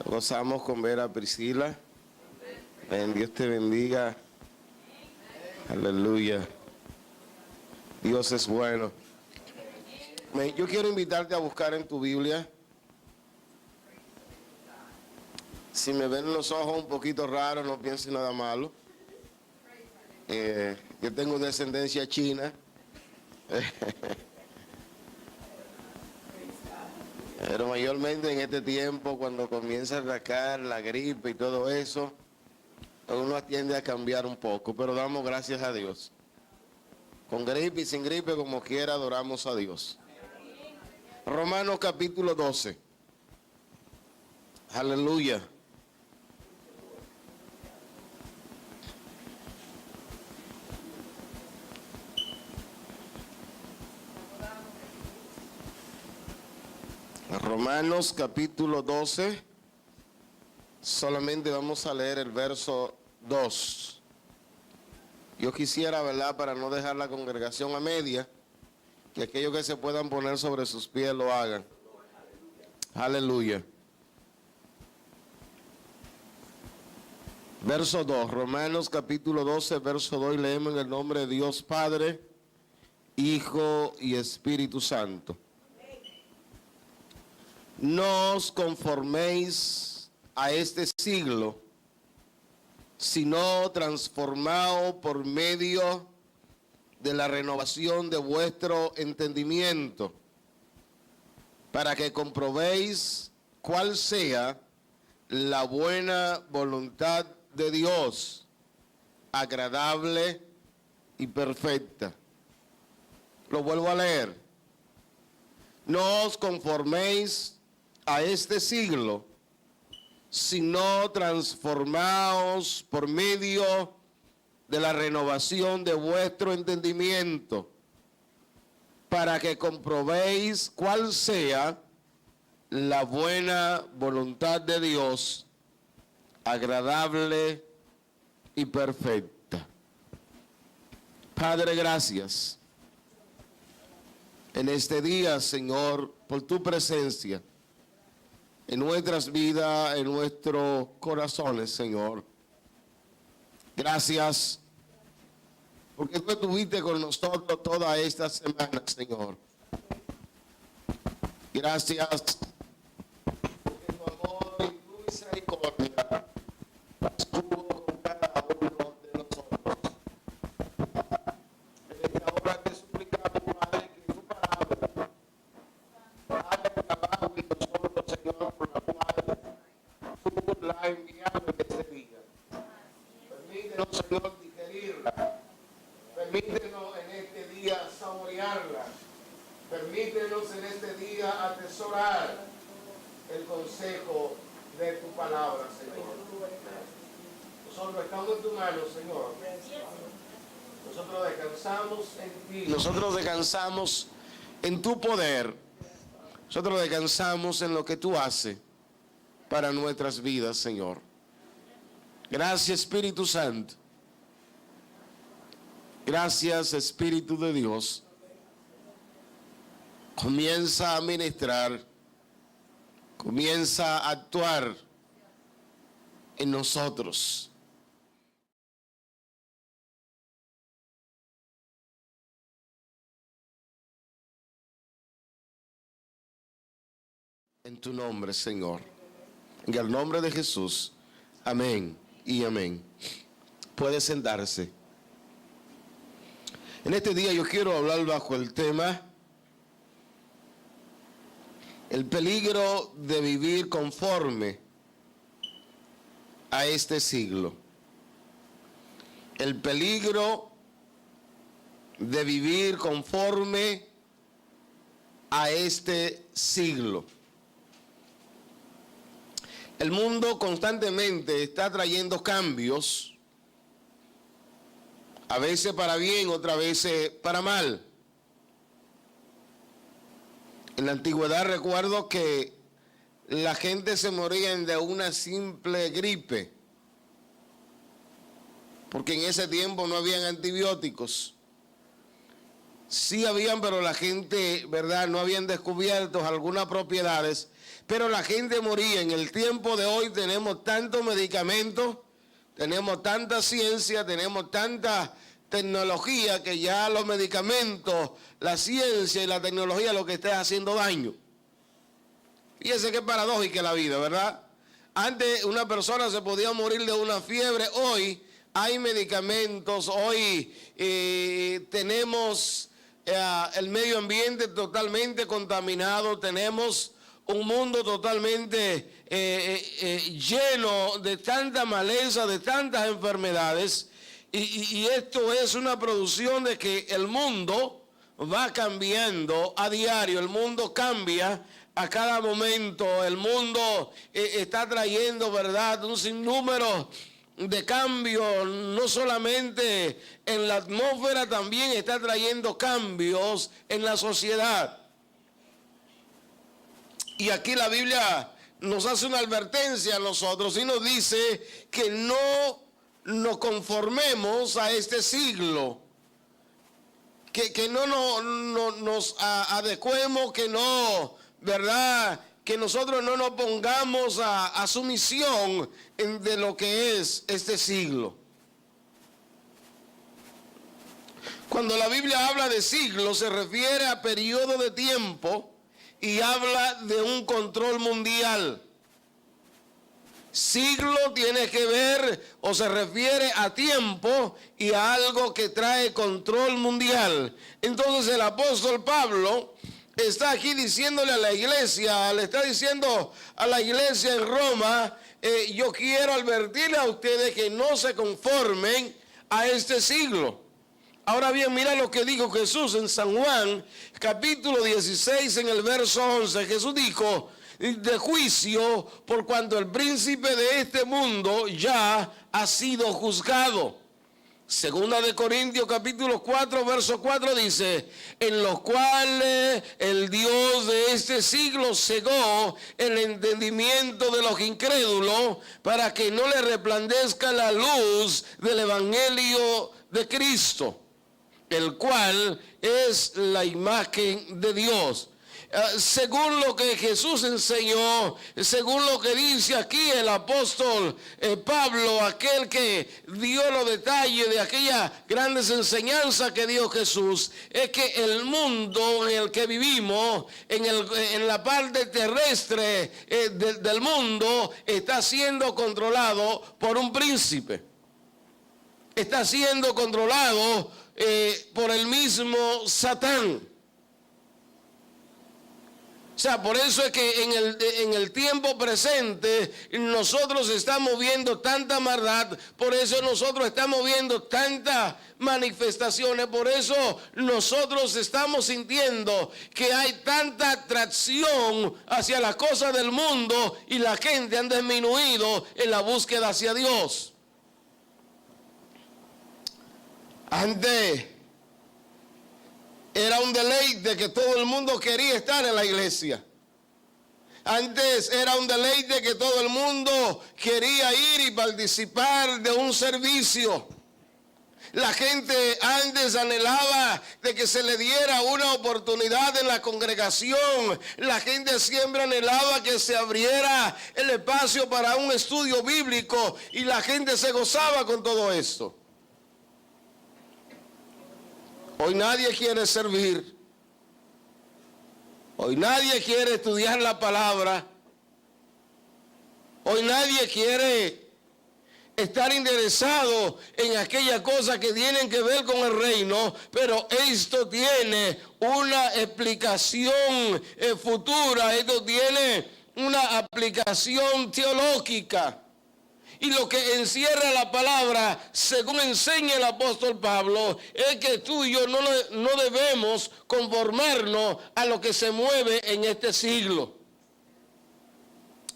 Gozamos con ver a Priscila. Dios te bendiga. Aleluya. Dios es bueno. Yo quiero invitarte a buscar en tu Biblia. Si me ven los ojos un poquito raros, no piensen nada malo. Yo tengo descendencia china. Pero mayormente en este tiempo, cuando comienza a atacar la gripe y todo eso, uno tiende a cambiar un poco, pero damos gracias a Dios. Con gripe y sin gripe, como quiera, adoramos a Dios. Romanos capítulo 12. Aleluya. Romanos capítulo 12, solamente vamos a leer el verso 2. Yo quisiera, ¿verdad?, para no dejar la congregación a media, que aquellos que se puedan poner sobre sus pies lo hagan. Aleluya. Verso 2, Romanos capítulo 12, verso 2, y leemos en el nombre de Dios Padre, Hijo y Espíritu Santo. No os conforméis a este siglo, sino transformaos por medio de la renovación de vuestro entendimiento, para que comprobéis cuál sea la buena voluntad de Dios, agradable y perfecta. Lo vuelvo a leer. No os conforméis a este siglo, sino transformaos por medio de la renovación de vuestro entendimiento, para que comprobéis cuál sea la buena voluntad de Dios, agradable y perfecta. Padre, gracias en este día, Señor, por tu presencia en nuestras vidas, en nuestros corazones, Señor. Gracias porque tú estuviste con nosotros toda esta semana, Señor. Gracias porque tu amor y tu misericordia estuvo con cada uno de nosotros. En esta hora te suplicamos, Padre, que tu palabra haga el trabajo en nosotros, Señor, por la cual tú la has enviado en este día. Permítenos, Señor, digerirla. Permítenos en este día saborearla. Permítenos en este día atesorar el consejo de tu palabra, Señor. Nosotros estamos en tu mano, Señor. Nosotros descansamos en ti. Nosotros descansamos en tu poder. Nosotros descansamos en lo que tú haces para nuestras vidas, Señor. Gracias, Espíritu Santo. Gracias, Espíritu de Dios. Comienza a ministrar, comienza a actuar en nosotros. En tu nombre, Señor. En el nombre de Jesús. Amén y amén. Puede sentarse. En este día yo quiero hablar bajo el tema el peligro de vivir conforme a este siglo. El peligro de vivir conforme a este siglo. El mundo constantemente está trayendo cambios, a veces para bien, otras veces para mal. En la antigüedad recuerdo que la gente se moría de una simple gripe, porque en ese tiempo no habían antibióticos. sí habían, pero la gente, ¿verdad? No habían descubierto algunas propiedades, pero la gente moría. En el tiempo de hoy tenemos tantos medicamentos, tenemos tanta ciencia, tenemos tanta tecnología que ya los medicamentos, la ciencia y la tecnología lo que está haciendo daño. Fíjense qué paradójica la vida, ¿verdad? Antes una persona se podía morir de una fiebre, hoy hay medicamentos, hoy tenemos el medio ambiente totalmente contaminado, tenemos un mundo totalmente lleno de tanta maleza, de tantas enfermedades, y esto es una producción de que el mundo va cambiando a diario, el mundo cambia a cada momento, el mundo está trayendo, ¿verdad?, un sinnúmero de cambios, no solamente en la atmósfera, también está trayendo cambios en la sociedad. Y aquí la Biblia nos hace una advertencia a nosotros y nos dice que no nos conformemos a este siglo, que no nos adecuemos, que no, ¿verdad?, que nosotros no nos pongamos a sumisión de lo que es este siglo. Cuando la Biblia habla de siglo, se refiere a periodo de tiempo y habla de un control mundial. Siglo tiene que ver o se refiere a tiempo y a algo que trae control mundial. Entonces el apóstol Pablo está aquí diciéndole a la iglesia, le está diciendo a la iglesia en Roma, yo quiero advertirle a ustedes que no se conformen a este siglo. Ahora bien, mira lo que dijo Jesús en San Juan, capítulo 16, en el verso 11. Jesús dijo, de juicio, por cuanto el príncipe de este mundo ya ha sido juzgado. Segunda de Corintios capítulo 4, verso 4 dice, en los cuales el Dios de este siglo cegó el entendimiento de los incrédulos para que no le resplandezca la luz del evangelio de Cristo, el cual es la imagen de Dios. Según lo que Jesús enseñó, según lo que dice aquí el apóstol Pablo, aquel que dio los detalles de aquellas grandes enseñanzas que dio Jesús, es que el mundo en el que vivimos, en la parte terrestre del mundo, está siendo controlado por un príncipe. Está siendo controlado por el mismo Satán. O sea, por eso es que en el tiempo presente nosotros estamos viendo tanta maldad, por eso nosotros estamos viendo tantas manifestaciones, por eso nosotros estamos sintiendo que hay tanta atracción hacia las cosas del mundo y la gente han disminuido en la búsqueda hacia Dios. Antes era un deleite que todo el mundo quería estar en la iglesia. Antes era un deleite que todo el mundo quería ir y participar de un servicio. La gente antes anhelaba de que se le diera una oportunidad en la congregación. La gente siempre anhelaba que se abriera el espacio para un estudio bíblico y la gente se gozaba con todo esto. Hoy nadie quiere servir. Hoy nadie quiere estudiar la palabra. Hoy nadie quiere estar interesado en aquellas cosas que tienen que ver con el reino, pero esto tiene una explicación futura, esto tiene una aplicación teológica. Y lo que encierra la palabra, según enseña el apóstol Pablo, es que tú y yo no debemos conformarnos a lo que se mueve en este siglo.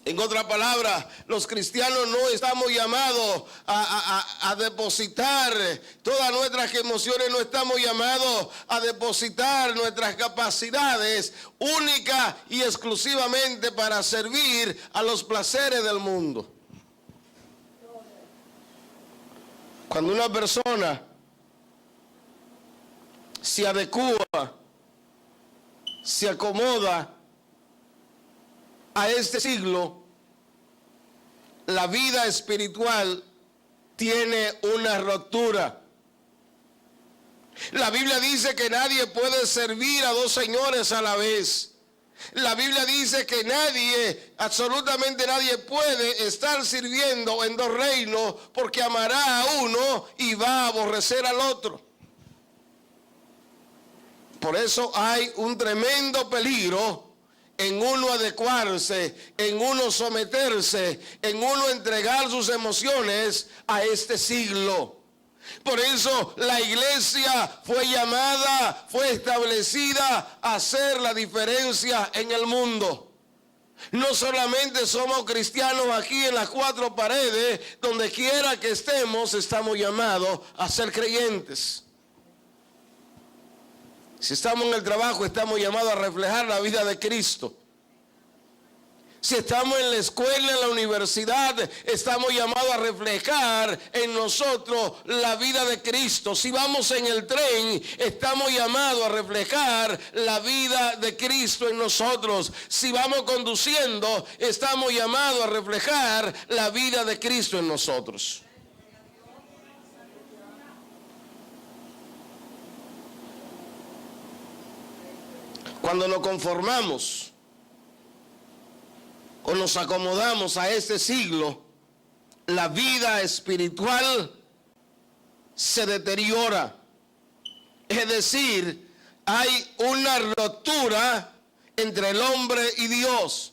En otras palabras, los cristianos no estamos llamados a depositar todas nuestras emociones, no estamos llamados a depositar nuestras capacidades únicas y exclusivamente para servir a los placeres del mundo. Cuando una persona se adecua, se acomoda a este siglo, la vida espiritual tiene una ruptura. La Biblia dice que nadie puede servir a dos señores a la vez. La Biblia dice que nadie, absolutamente nadie puede estar sirviendo en dos reinos, porque amará a uno y va a aborrecer al otro. Por eso hay un tremendo peligro en uno adecuarse, en uno someterse, en uno entregar sus emociones a este siglo. Por eso la iglesia fue llamada, fue establecida a hacer la diferencia en el mundo. No solamente somos cristianos aquí en las cuatro paredes, donde quiera que estemos, estamos llamados a ser creyentes. Si estamos en el trabajo, estamos llamados a reflejar la vida de Cristo. Si estamos en la escuela, en la universidad, estamos llamados a reflejar en nosotros la vida de Cristo. Si vamos en el tren, estamos llamados a reflejar la vida de Cristo en nosotros. Si vamos conduciendo, estamos llamados a reflejar la vida de Cristo en nosotros. Cuando nos conformamos o nos acomodamos a este siglo, la vida espiritual se deteriora. Es decir, hay una ruptura entre el hombre y Dios.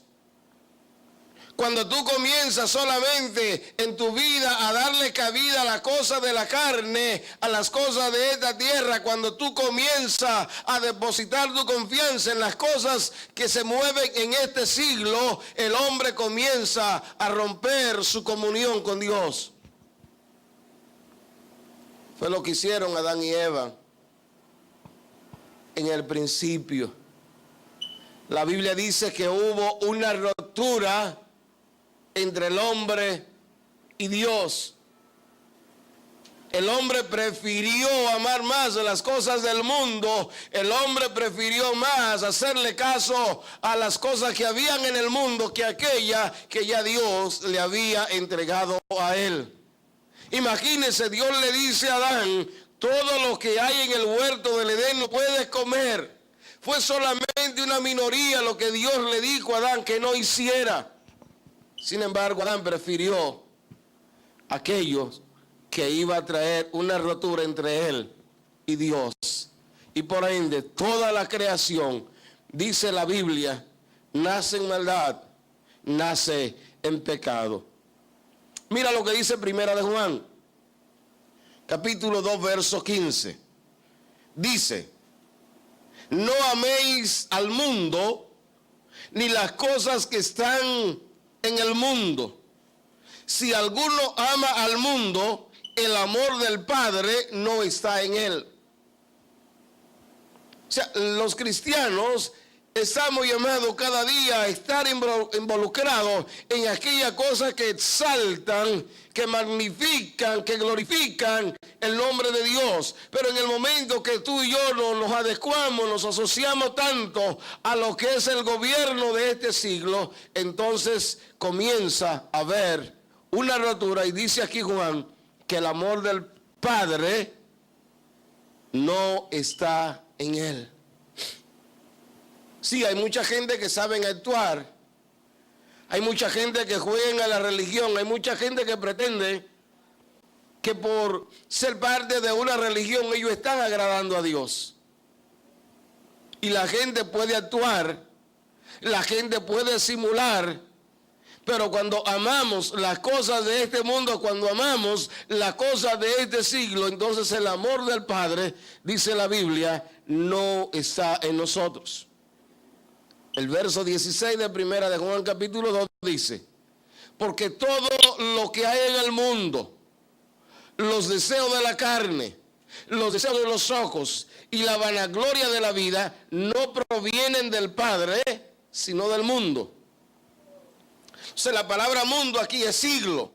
Cuando tú comienzas solamente en tu vida a darle cabida a las cosas de la carne, a las cosas de esta tierra, cuando tú comienzas a depositar tu confianza en las cosas que se mueven en este siglo, el hombre comienza a romper su comunión con Dios. Fue lo que hicieron Adán y Eva en el principio. La Biblia dice que hubo una ruptura entre el hombre y Dios. El hombre prefirió amar más las cosas del mundo. El hombre prefirió más hacerle caso a las cosas que habían en el mundo que aquella que ya Dios le había entregado a él. Imagínense, Dios le dice a Adán: todo lo que hay en el huerto del Edén no puedes comer. Fue solamente una minoría lo que Dios le dijo a Adán que no hiciera. Sin embargo, Adán prefirió aquellos que iba a traer una rotura entre él y Dios. Y por ende, toda la creación, dice la Biblia, nace en maldad, nace en pecado. Mira lo que dice Primera de Juan, capítulo 2, verso 15. Dice: no améis al mundo, ni las cosas que están en el mundo. Si alguno ama al mundo, el amor del Padre no está en él. O sea, los cristianos estamos llamados cada día a estar involucrados en aquellas cosas que exaltan, que magnifican, que glorifican el nombre de Dios. Pero en el momento que tú y yo nos adecuamos, nos asociamos tanto a lo que es el gobierno de este siglo, entonces comienza a haber una rotura. Y dice aquí Juan que el amor del Padre no está en él. Sí, hay mucha gente que saben actuar. Hay mucha gente que juega a la religión. Hay mucha gente que pretende que por ser parte de una religión ellos están agradando a Dios. Y la gente puede actuar, la gente puede simular, pero cuando amamos las cosas de este mundo, cuando amamos las cosas de este siglo, entonces el amor del Padre, dice la Biblia, no está en nosotros. El verso 16 de Primera de Juan capítulo 2 dice: porque todo lo que hay en el mundo, los deseos de la carne, los deseos de los ojos y la vanagloria de la vida, no provienen del Padre, sino del mundo. O sea, la palabra mundo aquí es siglo.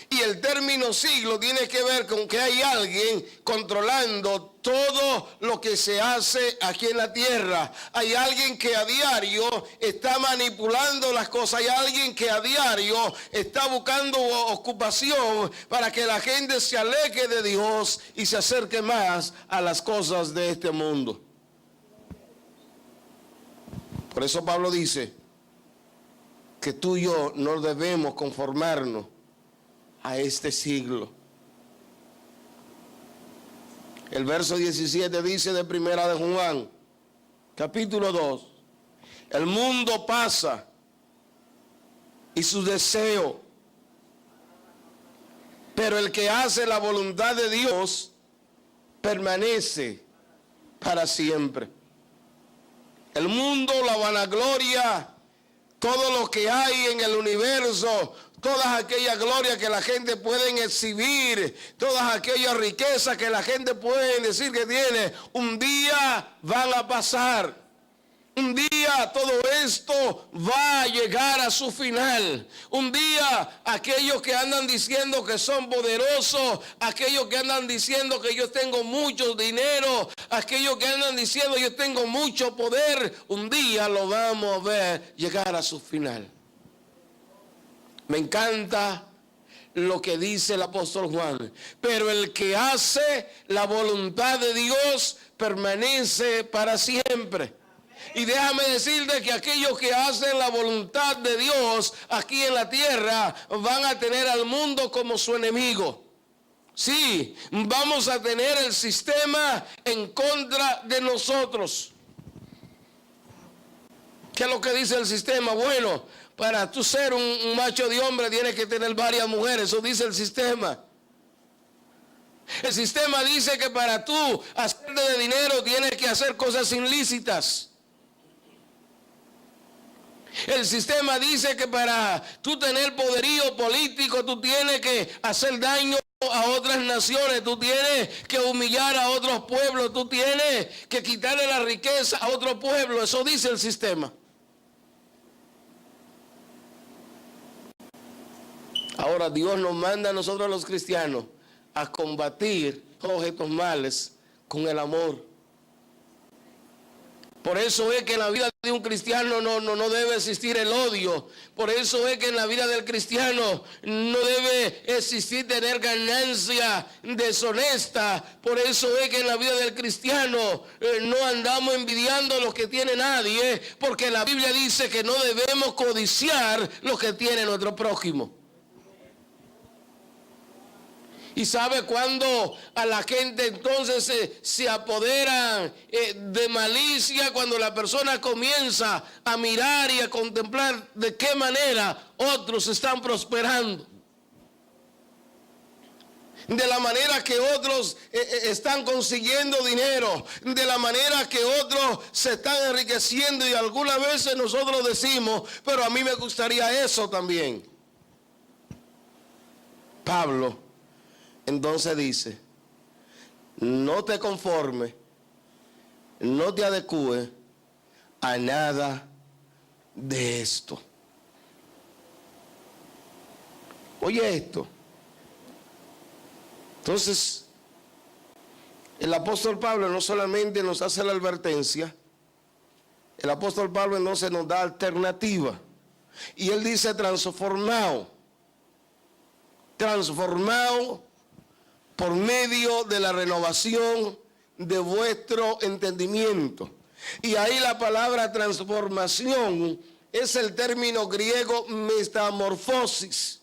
Y el término siglo tiene que ver con que hay alguien controlando todo lo que se hace aquí en la tierra. Hay alguien que a diario está manipulando las cosas. Hay alguien que a diario está buscando ocupación para que la gente se aleje de Dios y se acerque más a las cosas de este mundo. Por eso Pablo dice que tú y yo no debemos conformarnos a este siglo. El verso 17 dice de Primera de Juan, capítulo 2, el mundo pasa y sus deseos, pero el que hace la voluntad de Dios permanece para siempre. El mundo, la vanagloria, todo lo que hay en el universo, todas aquellas glorias que la gente puede exhibir, todas aquellas riquezas que la gente puede decir que tiene, un día van a pasar. Un día todo esto va a llegar a su final. Un día aquellos que andan diciendo que son poderosos, aquellos que andan diciendo que yo tengo mucho dinero, aquellos que andan diciendo yo tengo mucho poder, un día lo vamos a ver llegar a su final. Me encanta lo que dice el apóstol Juan. Pero el que hace la voluntad de Dios permanece para siempre. Y déjame decirte que aquellos que hacen la voluntad de Dios aquí en la tierra van a tener al mundo como su enemigo. Sí, vamos a tener el sistema en contra de nosotros. ¿Qué es lo que dice el sistema? Bueno, para tú ser un macho de hombre tienes que tener varias mujeres. Eso dice el sistema. El sistema dice que para tú hacerte de dinero tienes que hacer cosas ilícitas. El sistema dice que para tú tener poderío político tú tienes que hacer daño a otras naciones, tú tienes que humillar a otros pueblos, tú tienes que quitarle la riqueza a otro pueblo. Eso dice el sistema. Ahora Dios nos manda a nosotros los cristianos a combatir todos estos males con el amor. Por eso es que en la vida de un cristiano no debe existir el odio. Por eso es que en la vida del cristiano no debe existir tener ganancia deshonesta. Por eso es que en la vida del cristiano no andamos envidiando lo que tiene nadie, porque la Biblia dice que no debemos codiciar lo que tiene nuestro prójimo. Y sabe cuando a la gente entonces se apoderan de malicia, cuando la persona comienza a mirar y a contemplar de qué manera otros están prosperando. De la manera que otros están consiguiendo dinero, de la manera que otros se están enriqueciendo, y algunas veces nosotros decimos, pero a mí me gustaría eso también. Pablo entonces dice, no te conformes, no te adecúes a nada de esto. Oye esto. Entonces, el apóstol Pablo no solamente nos hace la advertencia, el apóstol Pablo entonces nos da alternativa. Y él dice transformado por medio de la renovación de vuestro entendimiento. Y ahí la palabra transformación es el término griego metamorfosis.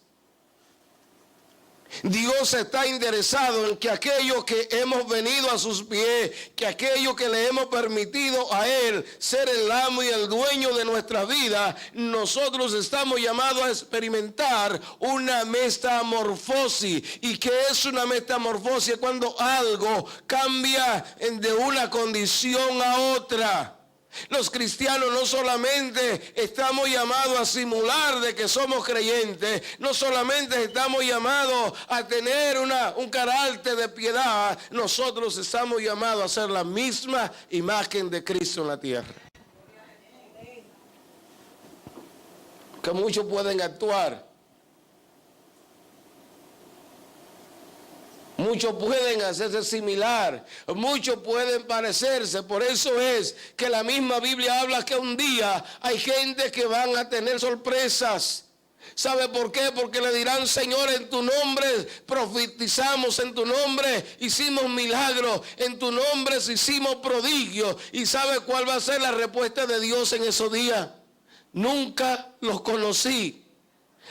Dios está interesado en que aquellos que hemos venido a sus pies, que aquellos que le hemos permitido a Él ser el amo y el dueño de nuestra vida, nosotros estamos llamados a experimentar una metamorfosis. ¿Y qué es una metamorfosis? Cuando algo cambia de una condición a otra. Los cristianos no solamente estamos llamados a simular de que somos creyentes, no solamente estamos llamados a tener un carácter de piedad, nosotros estamos llamados a ser la misma imagen de Cristo en la tierra. Que muchos pueden actuar Muchos pueden hacerse similar, muchos pueden parecerse. Por eso es que la misma Biblia habla que un día hay gente que van a tener sorpresas. ¿Sabe por qué? Porque le dirán: Señor, en tu nombre profetizamos, en tu nombre hicimos milagros, en tu nombre hicimos prodigios. ¿Y sabe cuál va a ser la respuesta de Dios en esos días? Nunca los conocí.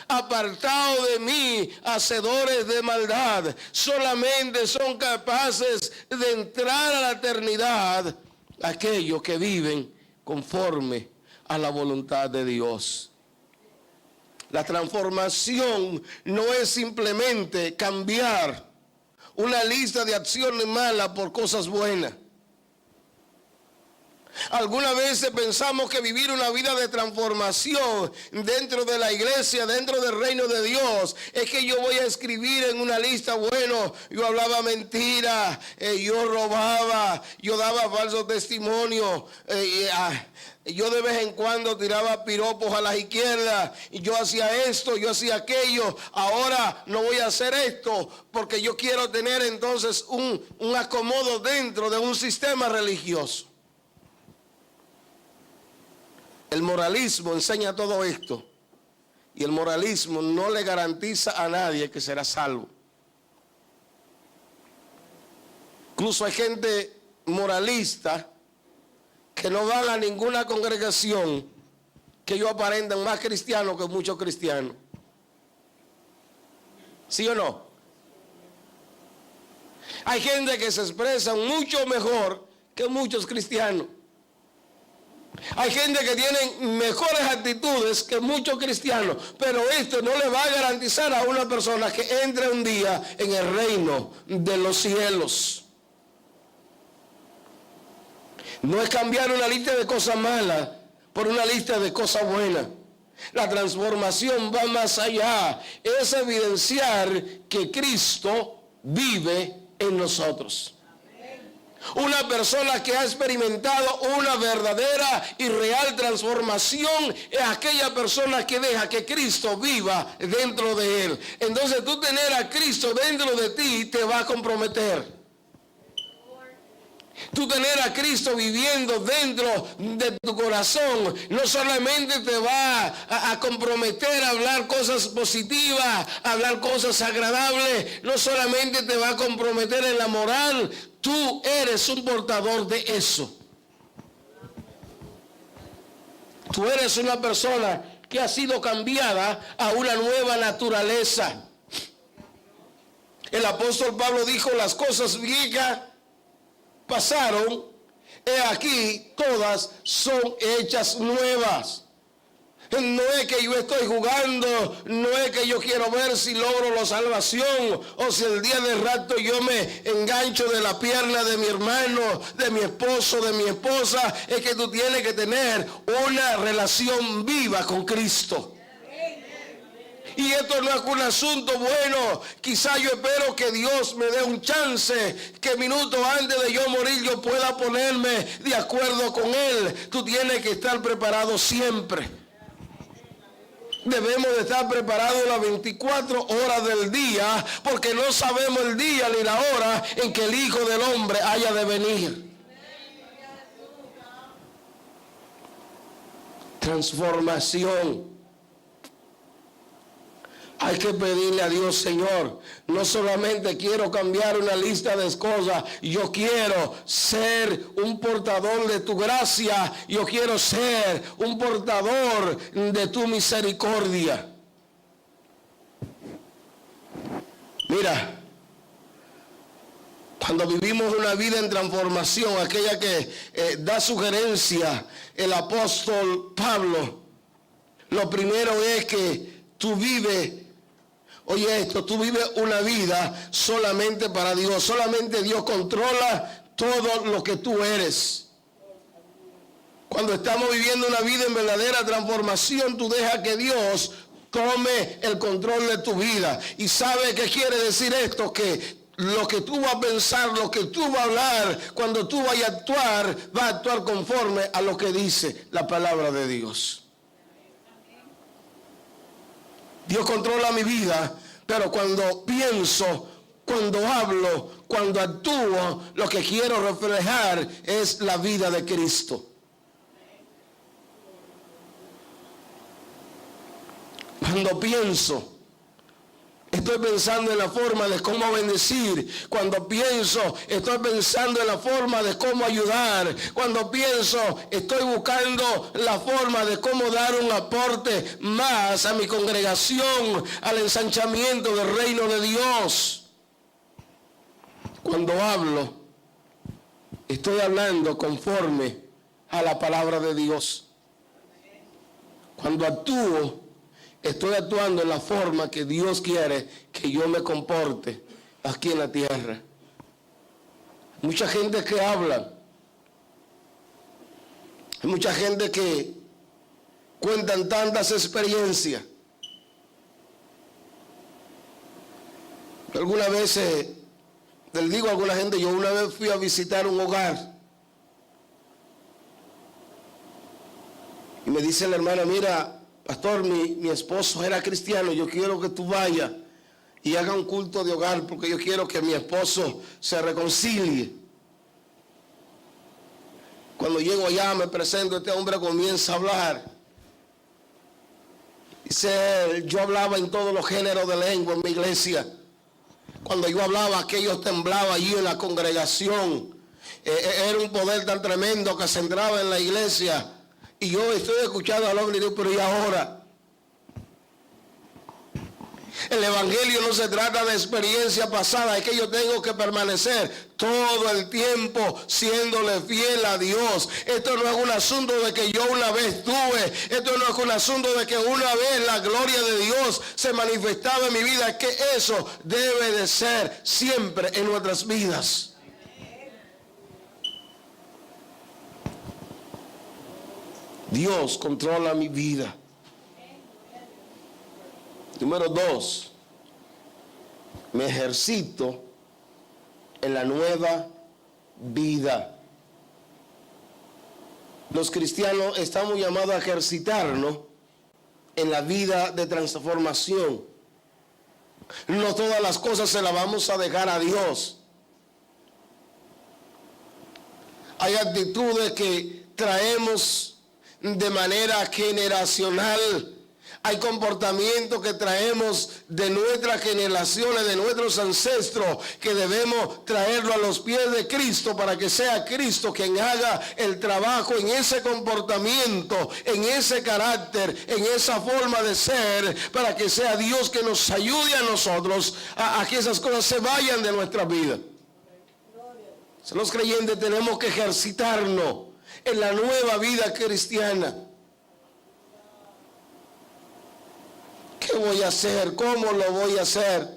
Apartados de mí, hacedores de maldad. Solamente son capaces de entrar a la eternidad aquellos que viven conforme a la voluntad de Dios. La transformación no es simplemente cambiar una lista de acciones malas por cosas buenas. Algunas veces pensamos que vivir una vida de transformación dentro de la iglesia, dentro del reino de Dios, es que yo voy a escribir en una lista: bueno, yo hablaba mentira, yo robaba, yo daba falsos testimonios, yo de vez en cuando tiraba piropos a las izquierdas, y yo hacía esto, yo hacía aquello. Ahora no voy a hacer esto porque yo quiero tener entonces un acomodo dentro de un sistema religioso. El moralismo enseña todo esto, y el moralismo no le garantiza a nadie que será salvo. Incluso hay gente moralista que no van a ninguna congregación, que ellos aparentan más cristianos que muchos cristianos. ¿Sí o no? Hay gente que se expresa mucho mejor que muchos cristianos. Hay gente que tiene mejores actitudes que muchos cristianos, pero esto no le va a garantizar a una persona que entre un día en el reino de los cielos. No es cambiar una lista de cosas malas por una lista de cosas buenas. La transformación va más allá. Es evidenciar que Cristo vive en nosotros. Una persona que ha experimentado una verdadera y real transformación es aquella persona que deja que Cristo viva dentro de él. Entonces, tú tener a Cristo dentro de ti te va a comprometer. Tú tener a Cristo viviendo dentro de tu corazón no solamente te va a comprometer a hablar cosas positivas, a hablar cosas agradables, no solamente te va a comprometer en la moral, tú eres un portador de eso. Tú eres una persona que ha sido cambiada a una nueva naturaleza. El apóstol Pablo dijo: las cosas viejas pasaron, he aquí todas son hechas nuevas. No es que yo estoy jugando, no es que yo quiero ver si logro la salvación, o si el día del rapto yo me engancho de la pierna de mi hermano, de mi esposo, de mi esposa. Es que tú tienes que tener una relación viva con Cristo. Y esto no es un asunto bueno. Quizá yo espero que Dios me dé un chance, que minutos antes de yo morir yo pueda ponerme de acuerdo con Él. Tú tienes que estar preparado siempre. Debemos de estar preparados las 24 horas del día, porque no sabemos el día ni la hora en que el Hijo del Hombre haya de venir. Transformación. Hay que pedirle a Dios: Señor, no solamente quiero cambiar una lista de cosas, yo quiero ser un portador de tu gracia, yo quiero ser un portador de tu misericordia. Mira, cuando vivimos una vida en transformación, aquella que da sugerencia el apóstol Pablo, lo primero es que tú vives. Oye esto, tú vives una vida solamente para Dios. Solamente Dios controla todo lo que tú eres. Cuando estamos viviendo una vida en verdadera transformación, tú dejas que Dios tome el control de tu vida. ¿Y sabe qué quiere decir esto? Que lo que tú vas a pensar, lo que tú vas a hablar, cuando tú vayas a actuar, vas a actuar conforme a lo que dice la palabra de Dios. Dios controla mi vida, pero cuando pienso, cuando hablo, cuando actúo, lo que quiero reflejar es la vida de Cristo. Cuando pienso, estoy pensando en la forma de cómo bendecir. Cuando pienso, estoy pensando en la forma de cómo ayudar. Cuando pienso, estoy buscando la forma de cómo dar un aporte más a mi congregación, al ensanchamiento del reino de Dios. Cuando hablo, estoy hablando conforme a la palabra de Dios. Cuando actúo, estoy actuando en la forma que Dios quiere que yo me comporte aquí en la tierra. Mucha gente que habla, hay mucha gente que cuentan tantas experiencias. Algunas veces, les digo a alguna gente, yo una vez fui a visitar un hogar y me dice la hermana, mira, pastor, mi esposo era cristiano, yo quiero que tú vayas y haga un culto de hogar porque yo quiero que mi esposo se reconcilie. Cuando llego allá me presento, este hombre comienza a hablar. Dice él, yo hablaba en todos los géneros de lengua en mi iglesia. Cuando yo hablaba, aquellos temblaban allí en la congregación. Era un poder tan tremendo que se entraba en la iglesia. Y yo estoy escuchando al hombre y digo, pero ¿y ahora? El evangelio no se trata de experiencia pasada, es que yo tengo que permanecer todo el tiempo siéndole fiel a Dios. Esto no es un asunto de que yo una vez tuve, esto no es un asunto de que una vez la gloria de Dios se manifestaba en mi vida, es que eso debe de ser siempre en nuestras vidas. Dios controla mi vida. Número 2, me ejercito en la nueva vida. Los cristianos estamos llamados a ejercitarnos en la vida de transformación. No todas las cosas se las vamos a dejar a Dios. Hay actitudes que traemos de manera generacional. Hay comportamientos que traemos de nuestras generaciones, de nuestros ancestros, que debemos traerlo a los pies de Cristo para que sea Cristo quien haga el trabajo en ese comportamiento, en ese carácter, en esa forma de ser, para que sea Dios que nos ayude a nosotros a que esas cosas se vayan de nuestra vida. Los creyentes tenemos que ejercitarnos en la nueva vida cristiana. ¿Qué voy a hacer? ¿Cómo lo voy a hacer?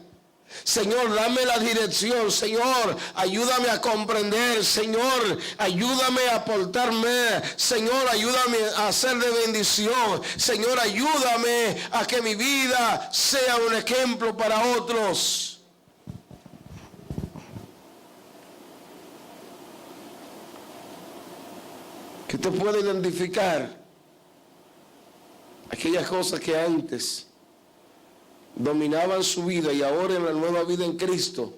Señor, dame la dirección. Señor, ayúdame a comprender. Señor, ayúdame a portarme. Señor, ayúdame a ser de bendición. Señor, ayúdame a que mi vida sea un ejemplo para otros. Que usted pueda identificar aquellas cosas que antes dominaban su vida y ahora en la nueva vida en Cristo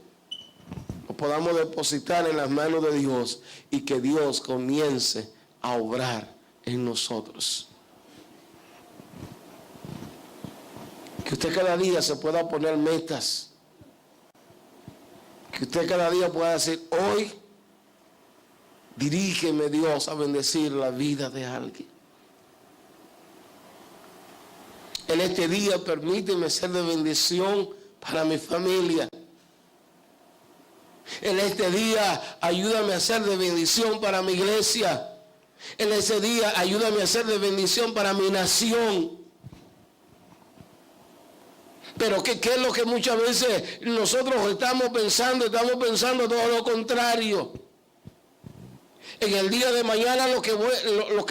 lo podamos depositar en las manos de Dios y que Dios comience a obrar en nosotros. Que usted cada día se pueda poner metas. Que usted cada día pueda decir, hoy dirígeme Dios a bendecir la vida de alguien. En este día permíteme ser de bendición para mi familia. En este día ayúdame a ser de bendición para mi iglesia. En ese día ayúdame a ser de bendición para mi nación. Pero ¿qué es lo que muchas veces nosotros estamos pensando? Estamos pensando todo lo contrario. En el día de mañana lo que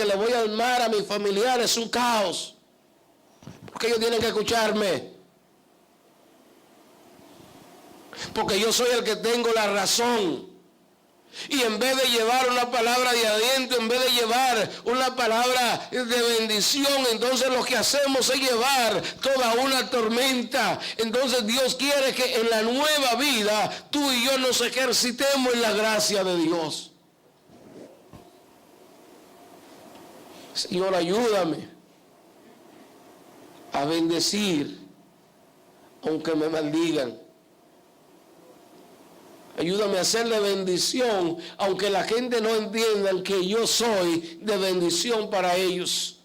le voy a armar a mis familiares es un caos. Porque ellos tienen que escucharme. Porque yo soy el que tengo la razón. Y en vez de llevar una palabra de aliento, en vez de llevar una palabra de bendición, entonces lo que hacemos es llevar toda una tormenta. Entonces Dios quiere que en la nueva vida tú y yo nos ejercitemos en la gracia de Dios. Señor, ayúdame a bendecir aunque me maldigan. Ayúdame a hacerle bendición, aunque la gente no entienda que yo soy de bendición para ellos.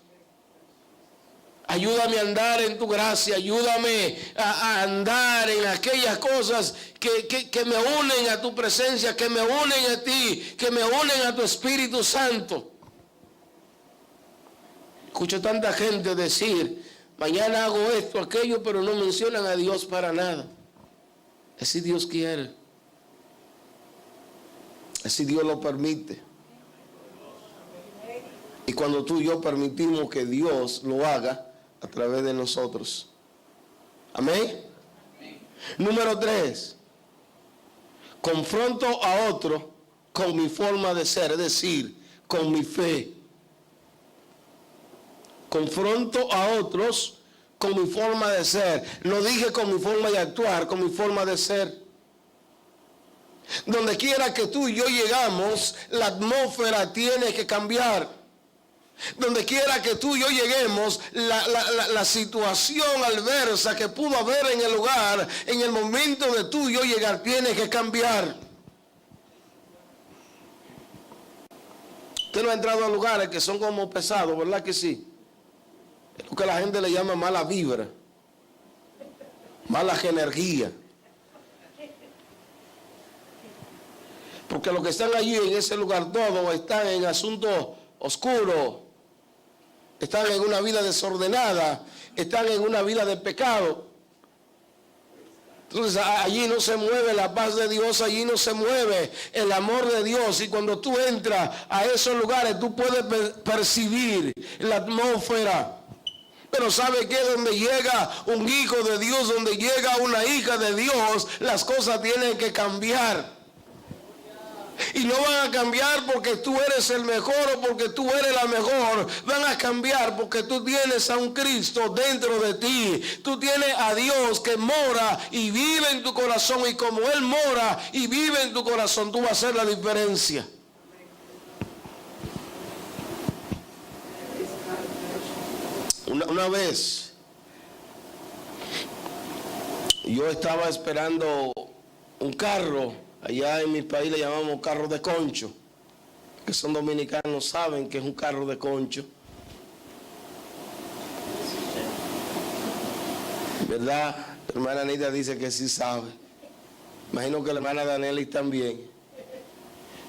Ayúdame a andar en tu gracia, ayúdame a andar en aquellas cosas que me unen a tu presencia, que me unen a ti, que me unen a tu Espíritu Santo. Escucho tanta gente decir, mañana hago esto, aquello, pero no mencionan a Dios para nada. Así Dios quiere. Así Dios lo permite. Y cuando tú y yo permitimos que Dios lo haga a través de nosotros. Amén. Número 3. Confronto a otro con mi forma de ser, es decir, con mi fe. Confronto a otros con mi forma de ser. No dije con mi forma de actuar, con mi forma de ser. Donde quiera que tú y yo llegamos, la atmósfera tiene que cambiar. Donde quiera que tú y yo lleguemos, la situación adversa que pudo haber en el lugar, en el momento de tú y yo llegar, tiene que cambiar. Usted no ha entrado a lugares que son como pesados, ¿verdad que sí? Es lo que la gente le llama mala vibra, mala energía. Porque los que están allí en ese lugar todos están en asuntos oscuros, están en una vida desordenada, están en una vida de pecado. Entonces allí no se mueve la paz de Dios, allí no se mueve el amor de Dios. Y cuando tú entras a esos lugares, tú puedes percibir la atmósfera. Pero ¿sabe qué? Donde llega un hijo de Dios, donde llega una hija de Dios, las cosas tienen que cambiar. Y no van a cambiar porque tú eres el mejor o porque tú eres la mejor. Van a cambiar porque tú tienes a un Cristo dentro de ti. Tú tienes a Dios que mora y vive en tu corazón. Y como Él mora y vive en tu corazón, tú vas a hacer la diferencia. Una vez yo estaba esperando un carro. Allá en mi país le llamamos carro de concho, que son dominicanos, saben que es un carro de concho. ¿Verdad? La hermana Anita dice que sí sabe. Imagino que la hermana Danelis también.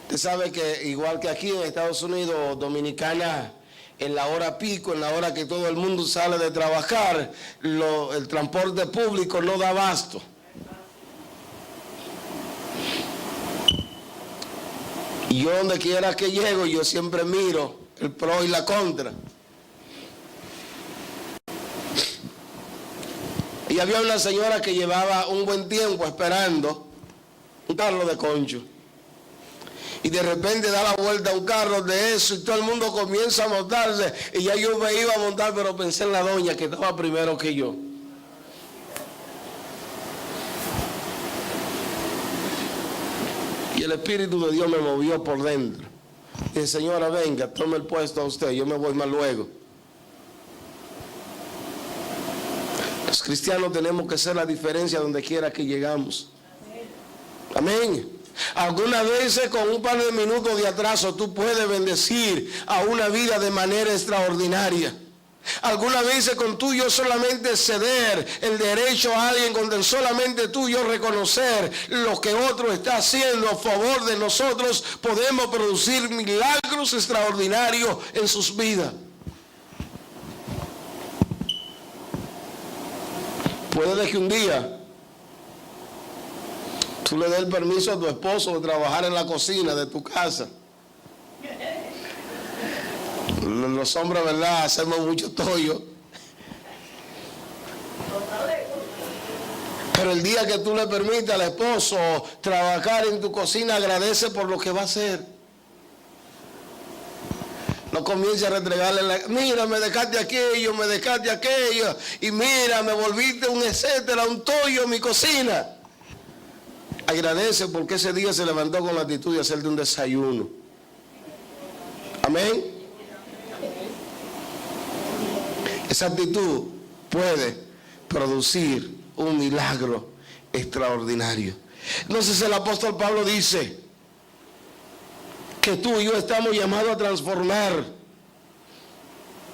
Usted sabe que igual que aquí en Estados Unidos, Dominicana, en la hora pico, en la hora que todo el mundo sale de trabajar, el transporte público no da abasto. Y yo donde quiera que llego, yo siempre miro el pro y la contra. Y había una señora que llevaba un buen tiempo esperando un carro de concho. Y de repente da la vuelta a un carro de eso y todo el mundo comienza a montarse. Y ya yo me iba a montar, pero pensé en la doña que estaba primero que yo. Y el Espíritu de Dios me movió por dentro. Dije, señora, venga, tome el puesto a usted, yo me voy más luego. Los cristianos tenemos que hacer la diferencia donde quiera que llegamos. Amén. Algunas veces con un par de minutos de atraso tú puedes bendecir a una vida de manera extraordinaria. Algunas veces con tú y yo solamente ceder el derecho a alguien, con solamente tú y yo reconocer lo que otro está haciendo a favor de nosotros, podemos producir milagros extraordinarios en sus vidas. Puede que un día tú le des el permiso a tu esposo de trabajar en la cocina de tu casa. Los hombres, ¿verdad? Hacemos mucho tollo. Pero el día que tú le permitas al esposo trabajar en tu cocina, agradece por lo que va a hacer. No comience a restregarle mira, me dejaste aquello, y mira, me volviste un etcétera, un tollo en mi cocina. Agradece porque ese día se levantó con la actitud de hacerte un desayuno. Amén. Esa actitud puede producir un milagro extraordinario. Entonces el apóstol Pablo dice que tú y yo estamos llamados a transformar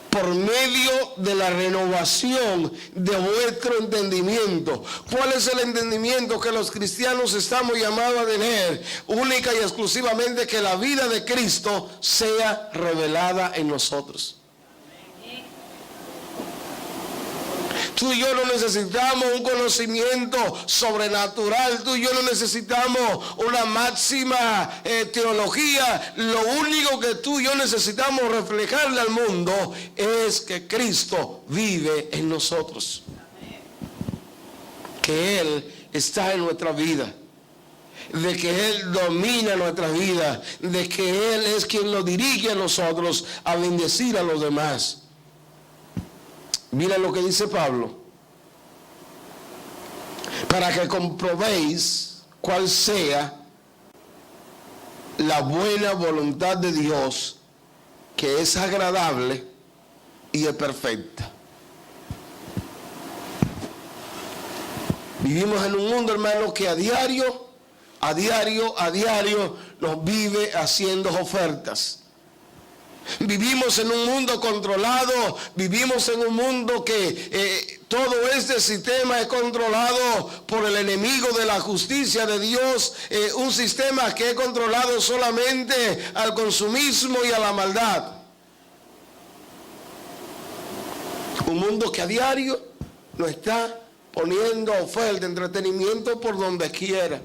por medio de la renovación de vuestro entendimiento. ¿Cuál es el entendimiento que los cristianos estamos llamados a tener? Única y exclusivamente que la vida de Cristo sea revelada en nosotros. Tú y yo no necesitamos un conocimiento sobrenatural. Tú y yo no necesitamos una máxima teología. Lo único que tú y yo necesitamos reflejarle al mundo es que Cristo vive en nosotros. Que Él está en nuestra vida. De que Él domina nuestra vida. De que Él es quien nos dirige a nosotros a bendecir a los demás. Mira lo que dice Pablo. Para que comprobéis cuál sea la buena voluntad de Dios, que es agradable y es perfecta. Vivimos en un mundo, hermano, que a diario nos vive haciendo ofertas. Vivimos en un mundo controlado, vivimos en un mundo que todo este sistema es controlado por el enemigo de la justicia de Dios, un sistema que es controlado solamente al consumismo y a la maldad. Un mundo que a diario nos está poniendo oferta, entretenimiento por donde quiera.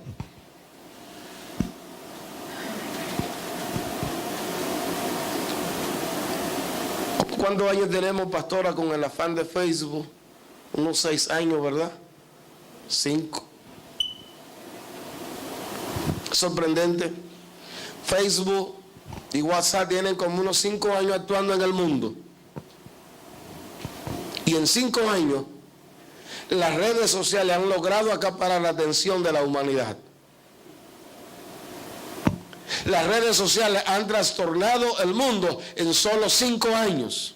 ¿Cuántos años tenemos, pastora, con el afán de Facebook? Unos 6 años, ¿verdad? 5. Sorprendente. Facebook y WhatsApp tienen como unos 5 años actuando en el mundo. Y en 5 años, las redes sociales han logrado acaparar la atención de la humanidad. Las redes sociales han trastornado el mundo en solo 5 años.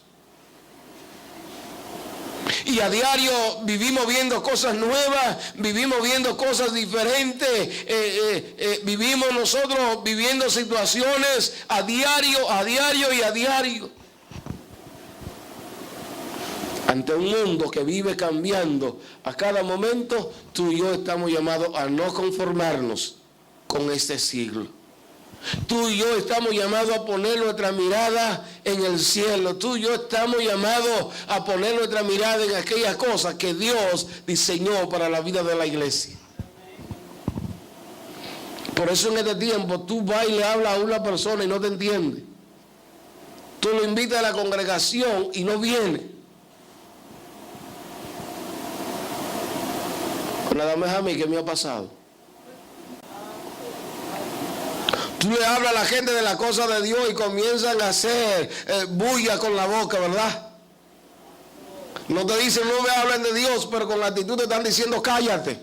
Y a diario vivimos viendo cosas nuevas, vivimos viendo cosas diferentes, vivimos nosotros viviendo situaciones a diario. Ante un mundo que vive cambiando a cada momento, tú y yo estamos llamados a no conformarnos con este siglo. Tú y yo estamos llamados a poner nuestra mirada en el cielo. Tú y yo estamos llamados a poner nuestra mirada en aquellas cosas que Dios diseñó para la vida de la iglesia. Por eso en este tiempo tú vas y le hablas a una persona y no te entiende. Tú lo invitas a la congregación y no viene. Nada más a mí que me ha pasado. Tú le hablas a la gente de la cosa de Dios y comienzan a hacer bulla con la boca, ¿verdad? No te dicen no me hablen de Dios, pero con la actitud te están diciendo cállate.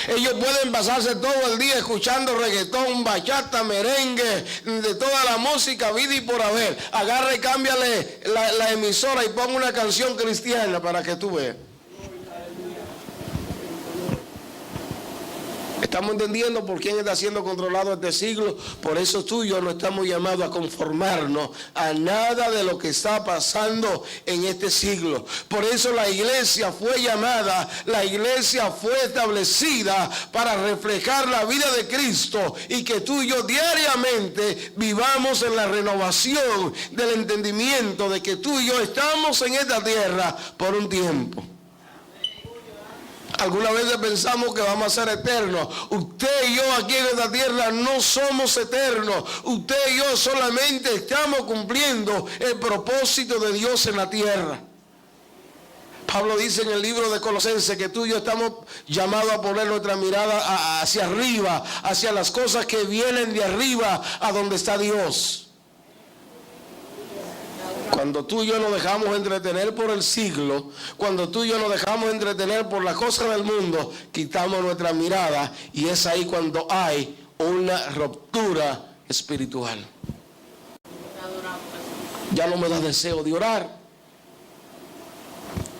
Ellos pueden pasarse todo el día escuchando reggaetón, bachata, merengue, de toda la música, vida y por haber. Agarra y cámbiale la emisora y ponga una canción cristiana para que tú veas. Estamos entendiendo por quién está siendo controlado este siglo. Por eso tú y yo no estamos llamados a conformarnos a nada de lo que está pasando en este siglo. Por eso la iglesia fue llamada, la iglesia fue establecida para reflejar la vida de Cristo y que tú y yo diariamente vivamos en la renovación del entendimiento de que tú y yo estamos en esta tierra por un tiempo. Algunas veces pensamos que vamos a ser eternos. Usted y yo aquí en esta tierra no somos eternos. Usted y yo solamente estamos cumpliendo el propósito de Dios en la tierra. Pablo dice en el libro de Colosenses que tú y yo estamos llamados a poner nuestra mirada hacia arriba, hacia las cosas que vienen de arriba, a donde está Dios. Cuando tú y yo nos dejamos entretener por el siglo, cuando tú y yo nos dejamos entretener por las cosas del mundo, quitamos nuestra mirada, y es ahí cuando hay una ruptura espiritual. Ya no me da deseo de orar.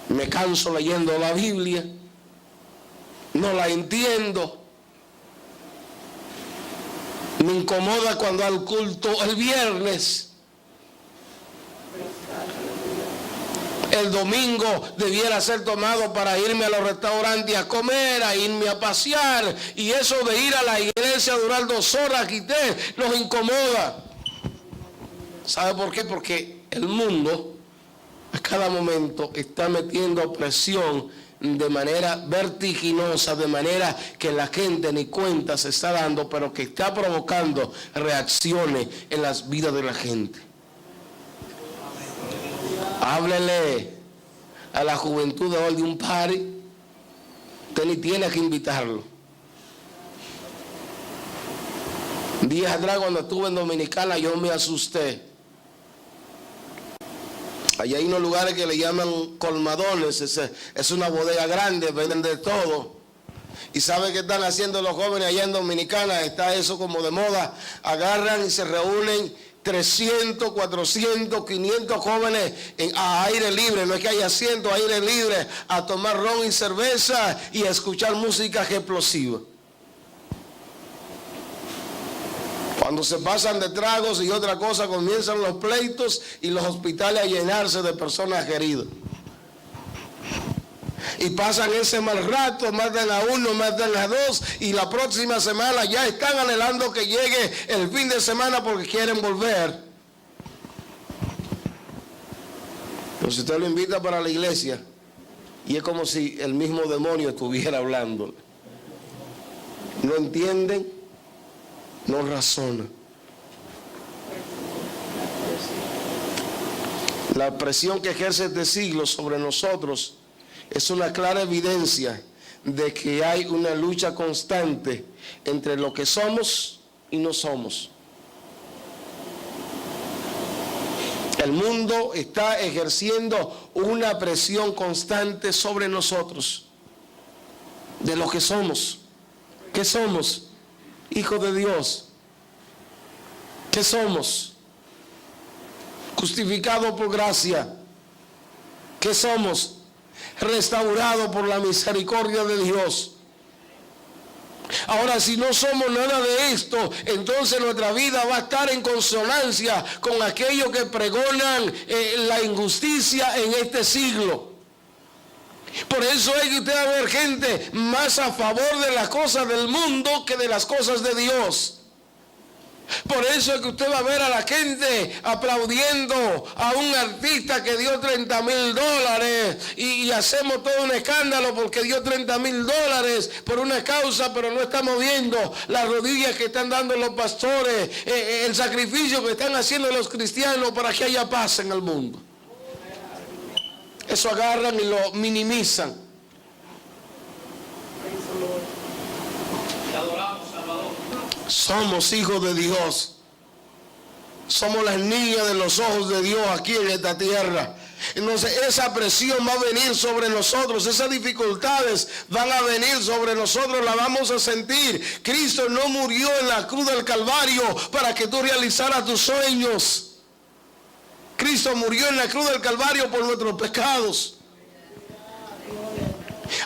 Me canso leyendo la Biblia. No la entiendo. Me incomoda cuando al culto el viernes. El domingo debiera ser tomado para irme a los restaurantes a comer, a irme a pasear. Y eso de ir a la iglesia a durar 2 horas, nos incomoda. ¿Sabe por qué? Porque el mundo a cada momento está metiendo presión de manera vertiginosa, de manera que la gente ni cuenta se está dando, pero que está provocando reacciones en las vidas de la gente. Háblele a la juventud de hoy de un party, usted ni tiene que invitarlo. Días atrás, cuando estuve en Dominicana, yo me asusté. Allá hay unos lugares que le llaman colmadones, es una bodega grande, venden de todo. ¿Y sabe qué están haciendo los jóvenes allá en Dominicana? Está eso como de moda. Agarran y se reúnen 300, 400, 500 jóvenes a aire libre, no es que haya asiento, aire libre, a tomar ron y cerveza y a escuchar música explosiva. Cuando se pasan de tragos y otra cosa, comienzan los pleitos y los hospitales a llenarse de personas heridas. Y pasan ese mal rato, matan a uno, matan a dos, y la próxima semana ya están anhelando que llegue el fin de semana porque quieren volver. Pero si usted lo invita para la iglesia, y es como si el mismo demonio estuviera hablando. No entienden, no razonan. La presión que ejerce este siglo sobre nosotros es una clara evidencia de que hay una lucha constante entre lo que somos y no somos. El mundo está ejerciendo una presión constante sobre nosotros de lo que somos. ¿Qué somos? Hijos de Dios. ¿Qué somos? Justificados por gracia. ¿Qué somos? Restaurados por la misericordia de Dios. Ahora, si no somos nada de esto, entonces nuestra vida va a estar en consonancia con aquellos que pregonan la injusticia en este siglo. Por eso es que usted va a ver gente más a favor de las cosas del mundo que de las cosas de Dios. Por eso es que usted va a ver a la gente aplaudiendo a un artista que dio $30,000 y hacemos todo un escándalo porque dio $30,000 por una causa, pero no estamos viendo las rodillas que están dando los pastores, el sacrificio que están haciendo los cristianos para que haya paz en el mundo. Eso agarran y lo minimizan. Somos hijos de Dios. Somos las niñas de los ojos de Dios aquí en esta tierra. Entonces esa presión va a venir sobre nosotros, esas dificultades van a venir sobre nosotros, la vamos a sentir. Cristo no murió en la cruz del Calvario para que tú realizaras tus sueños. Cristo murió en la cruz del Calvario por nuestros pecados.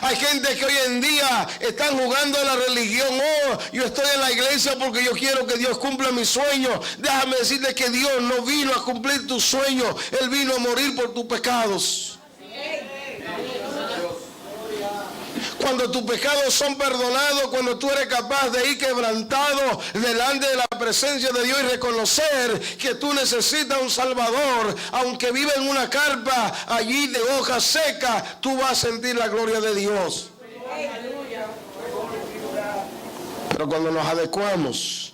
Hay gente que hoy en día están jugando a la religión. Oh, yo estoy en la iglesia porque yo quiero que Dios cumpla mis sueños. Déjame decirte que Dios no vino a cumplir tus sueños. Él vino a morir por tus pecados. Cuando tus pecados son perdonados, cuando tú eres capaz de ir quebrantado delante de la presencia de Dios y reconocer que tú necesitas un Salvador, aunque viva en una carpa allí de hojas secas, tú vas a sentir la gloria de Dios. Pero cuando nos adecuamos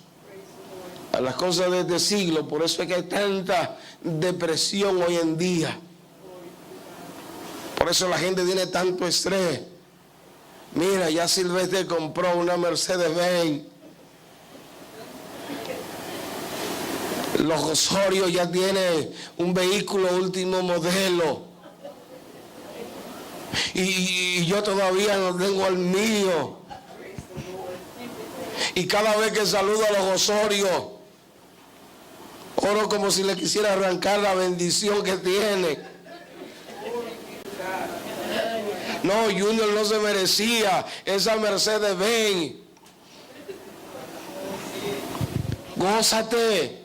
a las cosas de este siglo, por eso es que hay tanta depresión hoy en día. Por eso la gente tiene tanto estrés. Mira, ya Silvestre compró una Mercedes-Benz. Los Osorio ya tienen un vehículo último modelo. Y yo todavía no tengo el mío. Y cada vez que saludo a los Osorio, oro como si le quisiera arrancar la bendición que tiene. No, Junior no se merecía esa Mercedes-Benz. Gózate.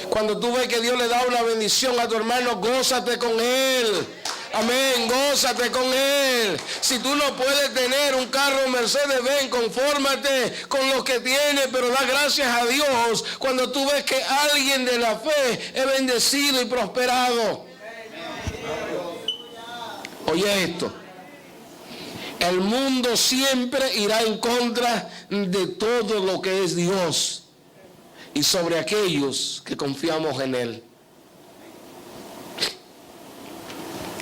Cuando tú ves que Dios le da una bendición a tu hermano, gózate con él. Amén, gózate con él. Si tú no puedes tener un carro Mercedes-Benz, confórmate con lo que tienes, pero da gracias a Dios cuando tú ves que alguien de la fe es bendecido y prosperado. Oye esto, el mundo siempre irá en contra de todo lo que es Dios y sobre aquellos que confiamos en Él.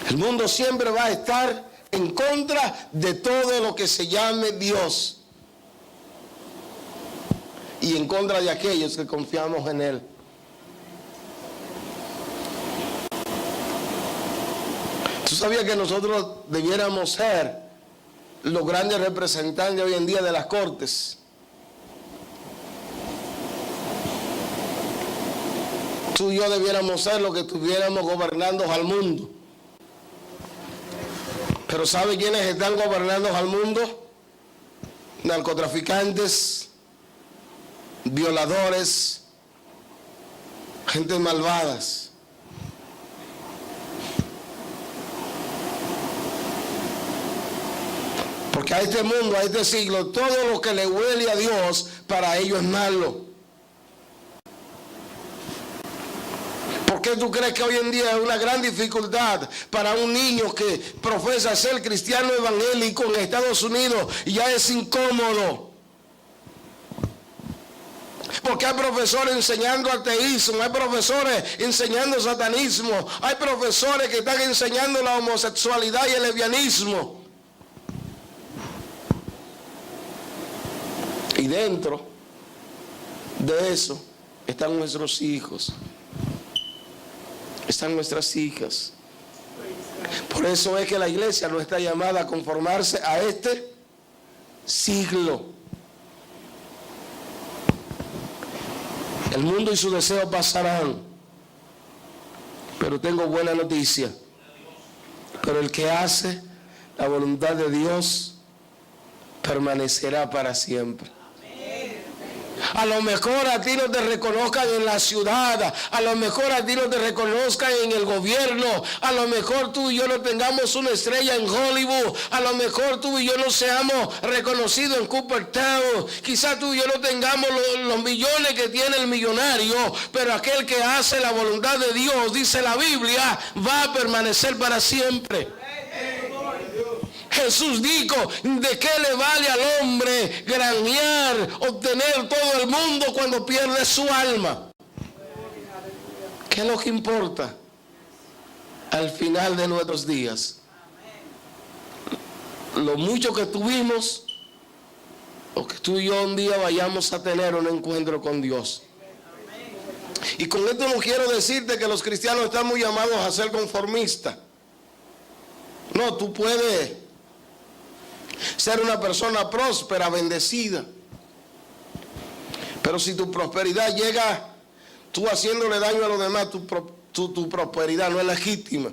El mundo siempre va a estar en contra de todo lo que se llame Dios y en contra de aquellos que confiamos en Él. ¿Tú sabías que nosotros debiéramos ser los grandes representantes hoy en día de las cortes? Tú y yo debiéramos ser los que estuviéramos gobernando al mundo. Pero ¿sabe quiénes están gobernando al mundo? Narcotraficantes, violadores, gente malvadas. Porque a este mundo, a este siglo, todo lo que le huele a Dios, para ellos es malo. ¿Por qué tú crees que hoy en día es una gran dificultad para un niño que profesa ser cristiano evangélico en Estados Unidos y ya es incómodo? Porque hay profesores enseñando ateísmo, hay profesores enseñando satanismo, hay profesores que están enseñando la homosexualidad y el lesbianismo. Y dentro de eso están nuestros hijos. Están nuestras hijas. Por eso es que la iglesia no está llamada a conformarse a este siglo. El mundo y sus deseos pasarán, pero tengo buena noticia. Pero el que hace la voluntad de Dios permanecerá para siempre. A lo mejor a ti no te reconozcan en la ciudad, a lo mejor a ti no te reconozcan en el gobierno, a lo mejor tú y yo no tengamos una estrella en Hollywood, a lo mejor tú y yo no seamos reconocidos en Cooperstown, quizás tú y yo no tengamos los millones que tiene el millonario, pero aquel que hace la voluntad de Dios, dice la Biblia, va a permanecer para siempre. Jesús dijo, ¿de qué le vale al hombre granjear, obtener todo el mundo cuando pierde su alma? ¿Qué es lo que importa al final de nuestros días? Lo mucho que tuvimos, o que tú y yo un día vayamos a tener un encuentro con Dios. Y con esto no quiero decirte que los cristianos estamos llamados a ser conformistas. No, tú puedes ser una persona próspera, bendecida. Pero si tu prosperidad llega tú haciéndole daño a los demás, tu prosperidad no es legítima.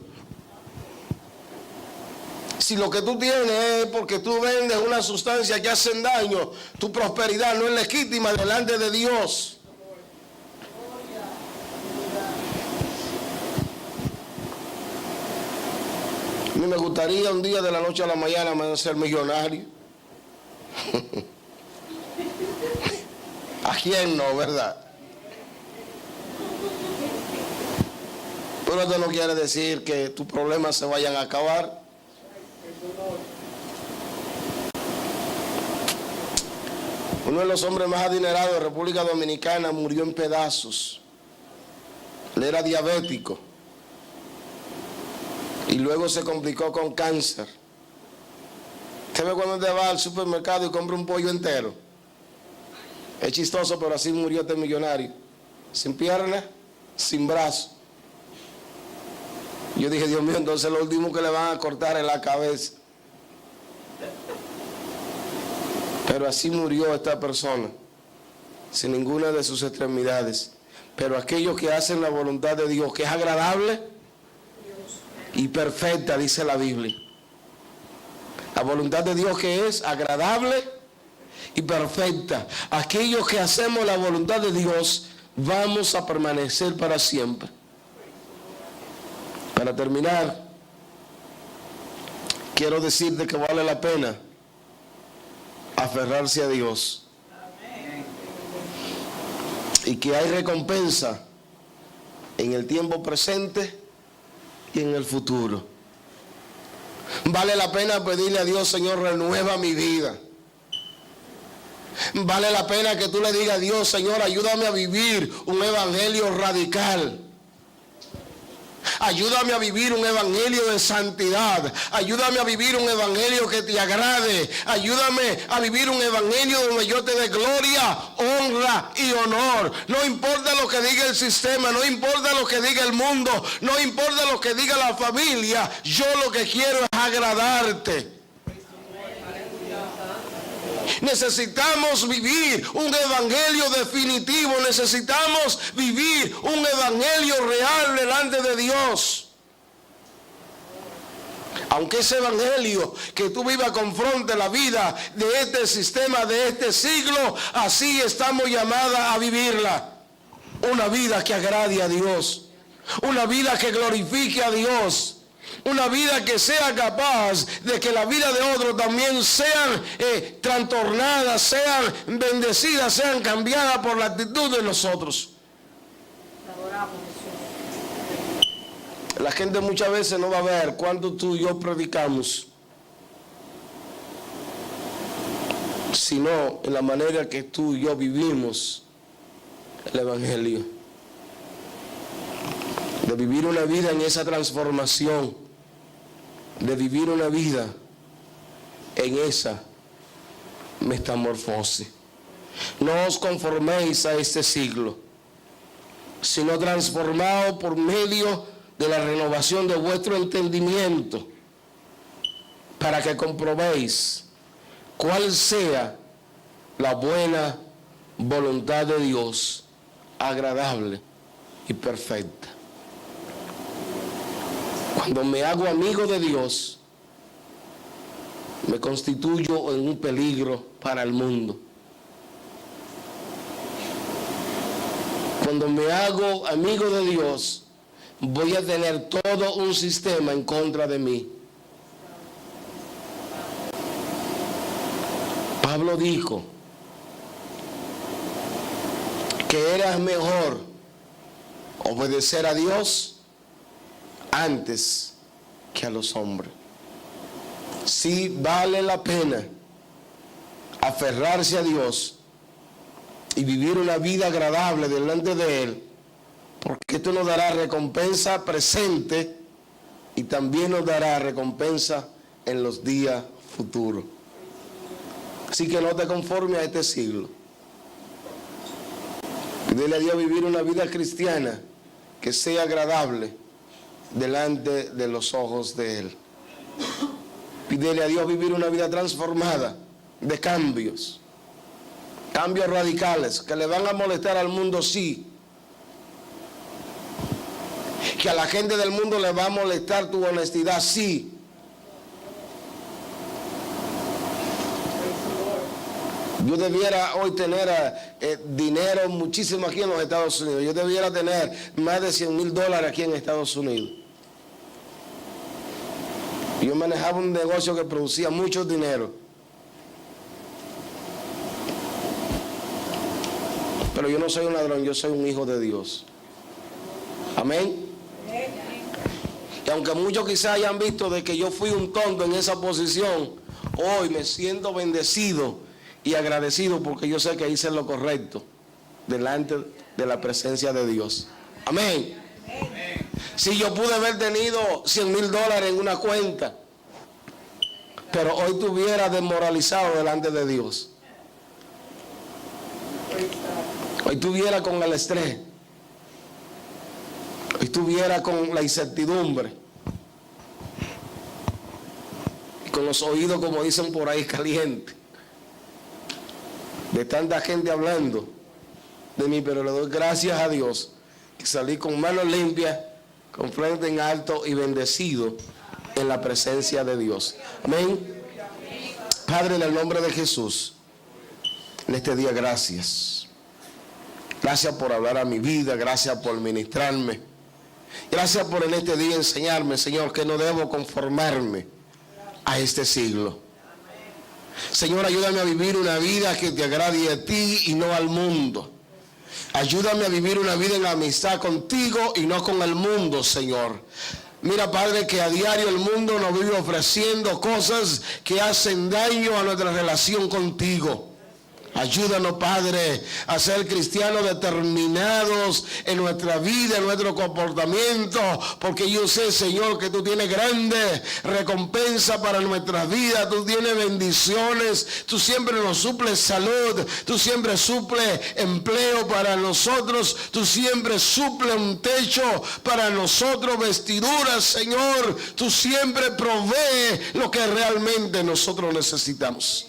Si lo que tú tienes es porque tú vendes una sustancia que hace daño, tu prosperidad no es legítima delante de Dios. A mí me gustaría un día de la noche a la mañana ser millonario. ¿A quién no, verdad? Pero esto no quiere decir que tus problemas se vayan a acabar. Uno de los hombres más adinerados de República Dominicana murió en pedazos. Él era diabético. Y luego se complicó con cáncer. ¿Usted ve cuando usted va al supermercado y compra un pollo entero? Es chistoso, pero así murió este millonario. Sin pierna, sin brazo. Yo dije, Dios mío, entonces lo último que le van a cortar es la cabeza. Pero así murió esta persona, sin ninguna de sus extremidades. Pero aquellos que hacen la voluntad de Dios, que es agradable y perfecta, dice la Biblia. La voluntad de Dios que es agradable y perfecta. Aquellos que hacemos la voluntad de Dios, vamos a permanecer para siempre. Para terminar, quiero decirte que vale la pena aferrarse a Dios. Y que hay recompensa en el tiempo presente y en el futuro. Vale la pena pedirle a Dios, Señor, renueva mi vida. Vale la pena que tú le digas a Dios, Señor, ayúdame a vivir un evangelio radical. Ayúdame a vivir un evangelio de santidad. Ayúdame a vivir un evangelio que te agrade. Ayúdame a vivir un evangelio donde yo te dé gloria, honra y honor. No importa lo que diga el sistema, no importa lo que diga el mundo, no importa lo que diga la familia. Yo lo que quiero es agradarte. Necesitamos vivir un evangelio definitivo. Necesitamos vivir un evangelio real delante de Dios. Aunque ese evangelio que tú vivas confronte la vida de este sistema, de este siglo, así estamos llamadas a vivirla. Una vida que agrade a Dios. Una vida que glorifique a Dios. Una vida que sea capaz de que la vida de otros también sean trastornadas, sean bendecidas, sean cambiadas por la actitud de nosotros. La gente muchas veces no va a ver cuánto tú y yo predicamos, sino en la manera que tú y yo vivimos el evangelio. De vivir una vida en esa transformación. De vivir una vida en esa metamorfosis. No os conforméis a este siglo, sino transformaos por medio de la renovación de vuestro entendimiento, para que comprobéis cuál sea la buena voluntad de Dios, agradable y perfecta. Cuando me hago amigo de Dios, me constituyo en un peligro para el mundo. Cuando me hago amigo de Dios, voy a tener todo un sistema en contra de mí. Pablo dijo que era mejor obedecer a Dios antes que a los hombres. Sí vale la pena aferrarse a Dios y vivir una vida agradable delante de Él, porque esto nos dará recompensa presente y también nos dará recompensa en los días futuros. Así que no te conformes a este siglo. Pídele a Dios vivir una vida cristiana que sea agradable delante de los ojos de Él. Pídele a Dios vivir una vida transformada, de cambios radicales, que le van a molestar al mundo, sí. Que a la gente del mundo le va a molestar tu honestidad, sí. Yo debiera hoy tener dinero muchísimo aquí en los Estados Unidos. Yo debiera tener más de $100,000 aquí en Estados Unidos. Yo manejaba un negocio que producía mucho dinero. Pero yo no soy un ladrón, yo soy un hijo de Dios. Amén. Y aunque muchos quizás hayan visto de que yo fui un tonto en esa posición, hoy me siento bendecido y agradecido porque yo sé que hice lo correcto delante de la presencia de Dios. Amén. Si yo pude haber tenido $100,000 en una cuenta, pero hoy estuviera desmoralizado delante de Dios. Hoy estuviera con el estrés. Hoy estuviera con la incertidumbre. Y con los oídos, como dicen por ahí, calientes. De tanta gente hablando de mí, pero le doy gracias a Dios que salí con manos limpias, con frente en alto y bendecido en la presencia de Dios. Amén. Padre, en el nombre de Jesús, en este día, gracias. Gracias por hablar a mi vida, gracias por ministrarme. Gracias por en este día enseñarme, Señor, que no debo conformarme a este siglo. Señor, ayúdame a vivir una vida que te agrade a ti y no al mundo. Ayúdame a vivir una vida en amistad contigo y no con el mundo, Señor. Mira, Padre, que a diario el mundo nos vive ofreciendo cosas que hacen daño a nuestra relación contigo. Ayúdanos, Padre, a ser cristianos determinados en nuestra vida, en nuestro comportamiento, porque yo sé, Señor, que tú tienes grandes recompensas para nuestras vidas, tú tienes bendiciones, tú siempre nos suples salud, tú siempre suples empleo para nosotros, tú siempre suples un techo para nosotros, vestiduras, Señor, tú siempre provees lo que realmente nosotros necesitamos.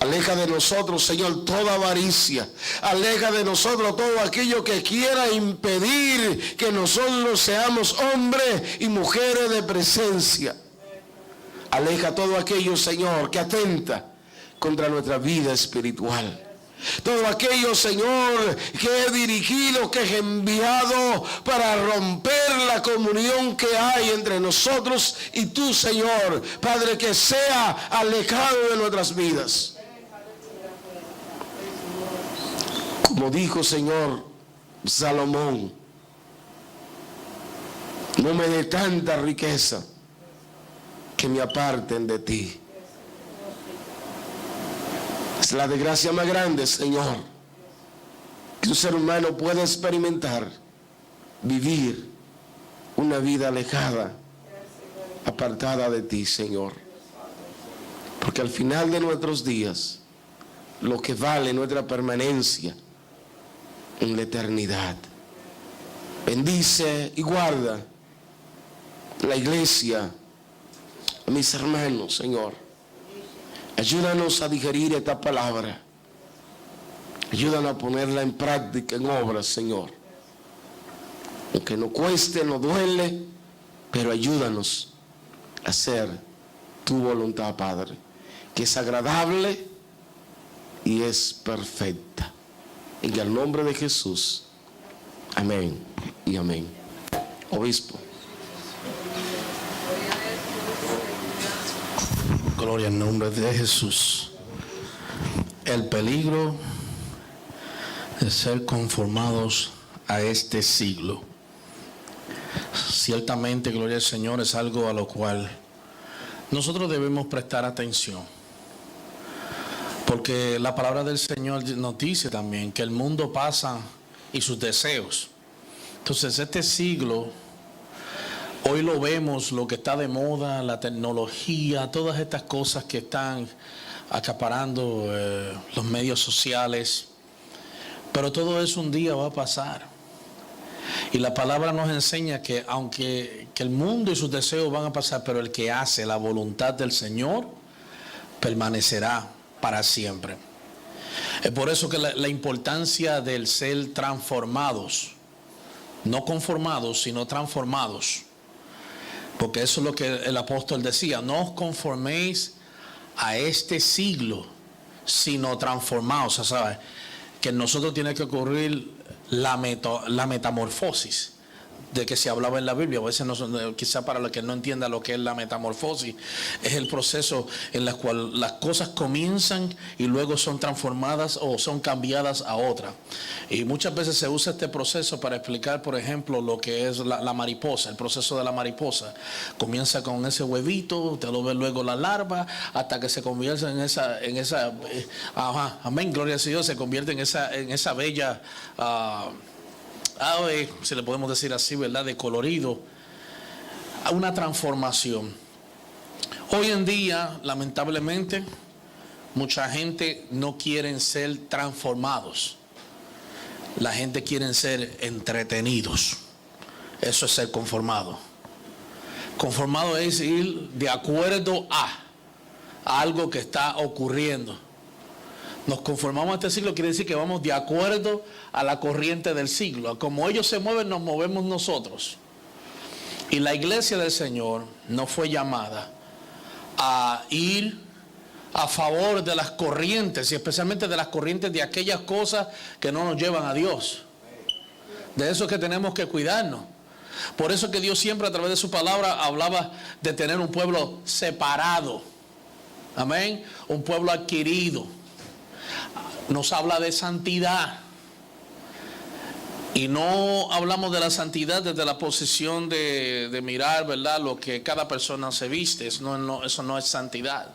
Aleja de nosotros, Señor, toda avaricia. Aleja de nosotros todo aquello que quiera impedir que nosotros seamos hombres y mujeres de presencia. Aleja todo aquello, Señor, que atenta contra nuestra vida espiritual. Todo aquello, Señor, que he dirigido, que he enviado para romper la comunión que hay entre nosotros y tú, Señor. Padre, que sea alejado de nuestras vidas. Como dijo, Señor, Salomón, no me dé tanta riqueza que me aparten de ti. Es la desgracia más grande, Señor, que un ser humano puede experimentar, vivir una vida alejada, apartada de ti, Señor. Porque al final de nuestros días, lo que vale nuestra permanencia en la eternidad. Bendice y guarda la iglesia, a mis hermanos, Señor. Ayúdanos a digerir esta palabra. Ayúdanos a ponerla en práctica, en obra, Señor. Aunque nos cueste, nos duele, pero ayúdanos a hacer tu voluntad, Padre, que es agradable y es perfecta. En el nombre de Jesús. Amén y amén. Obispo. Gloria al nombre de Jesús. El peligro de ser conformados a este siglo. Ciertamente, gloria al Señor, es algo a lo cual nosotros debemos prestar atención. Porque la palabra del Señor nos dice también que el mundo pasa y sus deseos. Entonces, este siglo, hoy lo vemos, lo que está de moda, la tecnología, todas estas cosas que están acaparando los medios sociales. Pero todo eso un día va a pasar. Y la palabra nos enseña que aunque el mundo y sus deseos van a pasar, pero el que hace la voluntad del Señor permanecerá para siempre. Es por eso que la importancia del ser transformados, no conformados, sino transformados. Porque eso es lo que el apóstol decía: no os conforméis a este siglo, sino transformados. O sea, ¿sabes? Que en nosotros tiene que ocurrir la metamorfosis de que se hablaba en la Biblia. A veces quizá para los que no entienda lo que es la metamorfosis, es el proceso en el cual las cosas comienzan y luego son transformadas o son cambiadas a otra. Y muchas veces se usa este proceso para explicar, por ejemplo, lo que es la mariposa, el proceso de la mariposa. Comienza con ese huevito, te lo ve luego la larva, hasta que se convierte en esa amén, gloria a Dios, se convierte en esa bella si le podemos decir así, ¿verdad?, de colorido, a una transformación. Hoy en día, lamentablemente, mucha gente no quiere ser transformados. La gente quiere ser entretenidos. Eso es ser conformado. Conformado es ir de acuerdo a algo que está ocurriendo. Nos conformamos a este siglo, quiere decir que vamos de acuerdo a la corriente del siglo. Como ellos se mueven, nos movemos nosotros. Y la iglesia del Señor no fue llamada a ir a favor de las corrientes, y especialmente de las corrientes de aquellas cosas que no nos llevan a Dios. De eso es que tenemos que cuidarnos. Por eso que Dios siempre a través de su palabra hablaba de tener un pueblo separado. Amén. Un pueblo adquirido. Nos habla de santidad. Y no hablamos de la santidad desde la posición de mirar, ¿verdad?, lo que cada persona se viste. Eso no es santidad.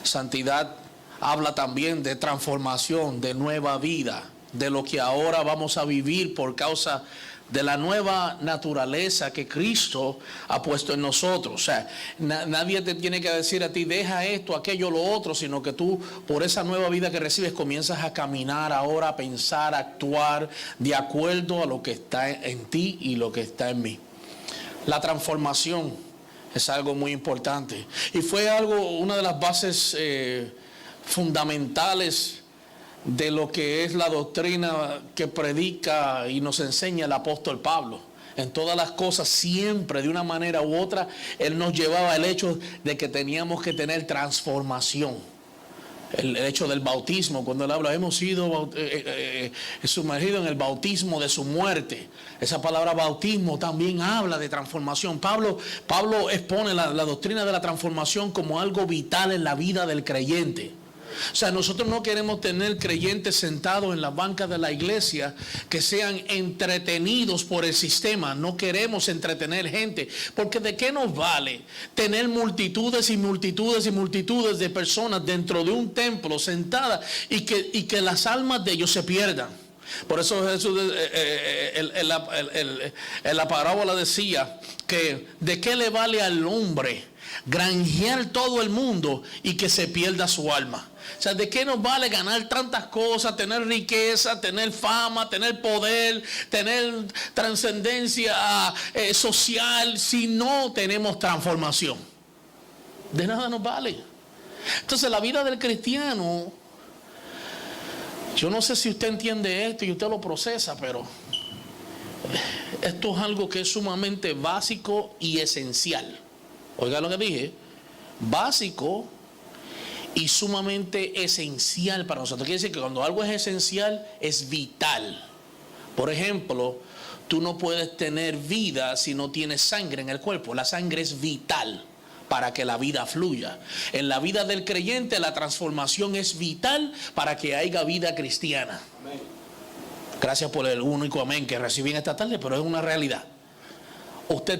Santidad habla también de transformación, de nueva vida, de lo que ahora vamos a vivir por causa de la nueva naturaleza que Cristo ha puesto en nosotros. O sea, nadie te tiene que decir a ti, deja esto, aquello, lo otro, sino que tú, por esa nueva vida que recibes, comienzas a caminar ahora, a pensar, a actuar de acuerdo a lo que está en ti y lo que está en mí. La transformación es algo muy importante. Y fue una de las bases fundamentales de lo que es la doctrina que predica y nos enseña el apóstol Pablo. En todas las cosas, siempre de una manera u otra, él nos llevaba el hecho de que teníamos que tener transformación. El hecho del bautismo, cuando él habla, hemos sido sumergidos en el bautismo de su muerte. Esa palabra bautismo también habla de transformación. Pablo expone la doctrina de la transformación como algo vital en la vida del creyente. O sea, nosotros no queremos tener creyentes sentados en las bancas de la iglesia que sean entretenidos por el sistema. No queremos entretener gente, porque ¿de qué nos vale tener multitudes y multitudes y multitudes de personas dentro de un templo sentadas y que las almas de ellos se pierdan? Por eso Jesús en la parábola decía que ¿de qué le vale al hombre granjear todo el mundo y que se pierda su alma? O sea, ¿de qué nos vale ganar tantas cosas, tener riqueza, tener fama, tener poder, tener trascendencia social, si no tenemos transformación? De nada nos vale. Entonces la vida del cristiano, yo no sé si usted entiende esto y usted lo procesa, pero esto es algo que es sumamente básico y esencial. Oiga lo que dije, básico y sumamente esencial para nosotros. Quiere decir que cuando algo es esencial, es vital. Por ejemplo, tú no puedes tener vida si no tienes sangre en el cuerpo. La sangre es vital para que la vida fluya. En la vida del creyente, la transformación es vital para que haya vida cristiana. Amén. Gracias por el único amén que recibí en esta tarde, pero es una realidad. Usted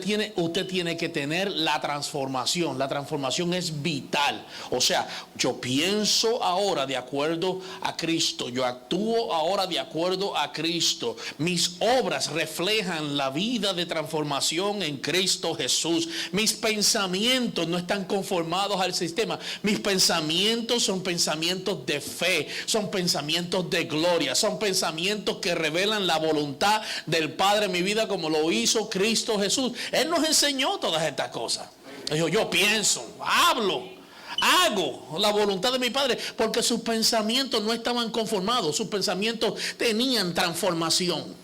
tiene que tener la transformación. La transformación es vital. O sea, yo pienso ahora de acuerdo a Cristo. Yo actúo ahora de acuerdo a Cristo. Mis obras reflejan la vida de transformación en Cristo Jesús. Mis pensamientos no están conformados al sistema. Mis pensamientos son pensamientos de fe. Son pensamientos de gloria. Son pensamientos que revelan la voluntad del Padre en mi vida, como lo hizo Cristo Jesús. Él nos enseñó todas estas cosas. Dijo, yo pienso, hablo, hago la voluntad de mi Padre, porque sus pensamientos no estaban conformados. Sus pensamientos tenían transformación,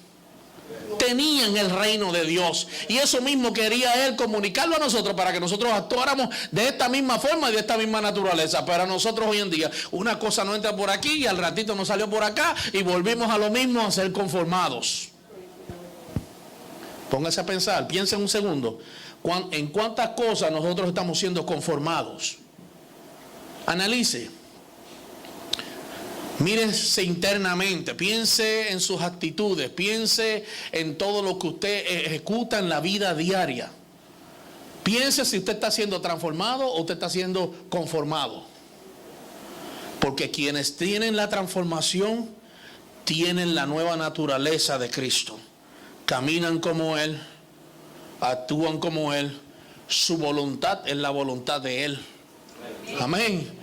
tenían el reino de Dios, y eso mismo quería Él comunicarlo a nosotros para que nosotros actuáramos de esta misma forma y de esta misma naturaleza. Pero nosotros hoy en día, una cosa no entra por aquí y al ratito nos salió por acá y volvimos a lo mismo, a ser conformados. Póngase a pensar, piensa un segundo, en cuántas cosas nosotros estamos siendo conformados. Analice, mírese internamente, piense en sus actitudes, piense en todo lo que usted ejecuta en la vida diaria. Piense si usted está siendo transformado o usted está siendo conformado. Porque quienes tienen la transformación tienen la nueva naturaleza de Cristo. caminan como Él, actúan como Él. Su voluntad es la voluntad de Él. Amén.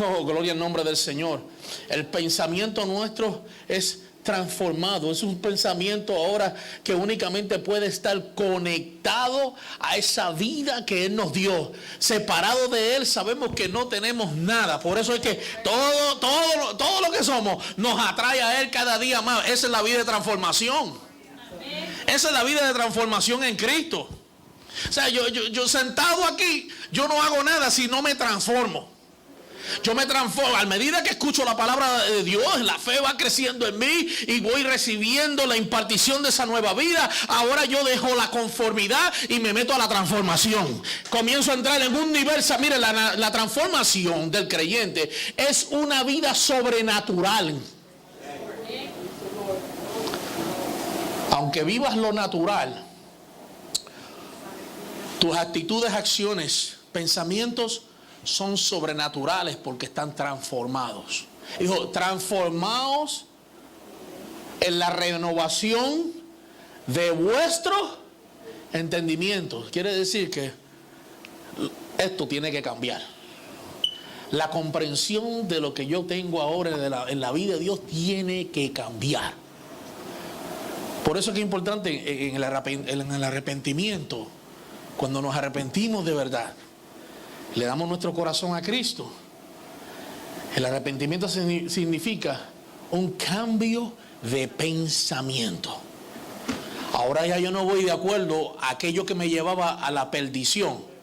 Oh, gloria al nombre del Señor. El pensamiento nuestro es transformado. Es un pensamiento ahora que únicamente puede estar conectado a esa vida que Él nos dio. Separado de Él sabemos que no tenemos nada. Por eso es que todo lo que somos nos atrae a Él cada día más. Esa es la vida de transformación. Esa es la vida de transformación en Cristo. O sea, yo sentado aquí, yo no hago nada si no me transformo. Yo me transformo, a medida que escucho la palabra de Dios, la fe va creciendo en mí y voy recibiendo la impartición de esa nueva vida. Ahora yo dejo la conformidad y me meto a la transformación. Comienzo a entrar en un nivel, mire, la transformación del creyente es una vida sobrenatural. Aunque vivas lo natural, tus actitudes, acciones, pensamientos son sobrenaturales porque están transformados. Dijo, transformaos en la renovación de vuestro entendimiento. Quiere decir que esto tiene que cambiar. La comprensión de lo que yo tengo ahora en la vida de Dios tiene que cambiar. Por eso es que es importante en el arrepentimiento, cuando nos arrepentimos de verdad, le damos nuestro corazón a Cristo. El arrepentimiento significa un cambio de pensamiento. Ahora ya yo no voy de acuerdo a aquello que me llevaba a la perdición.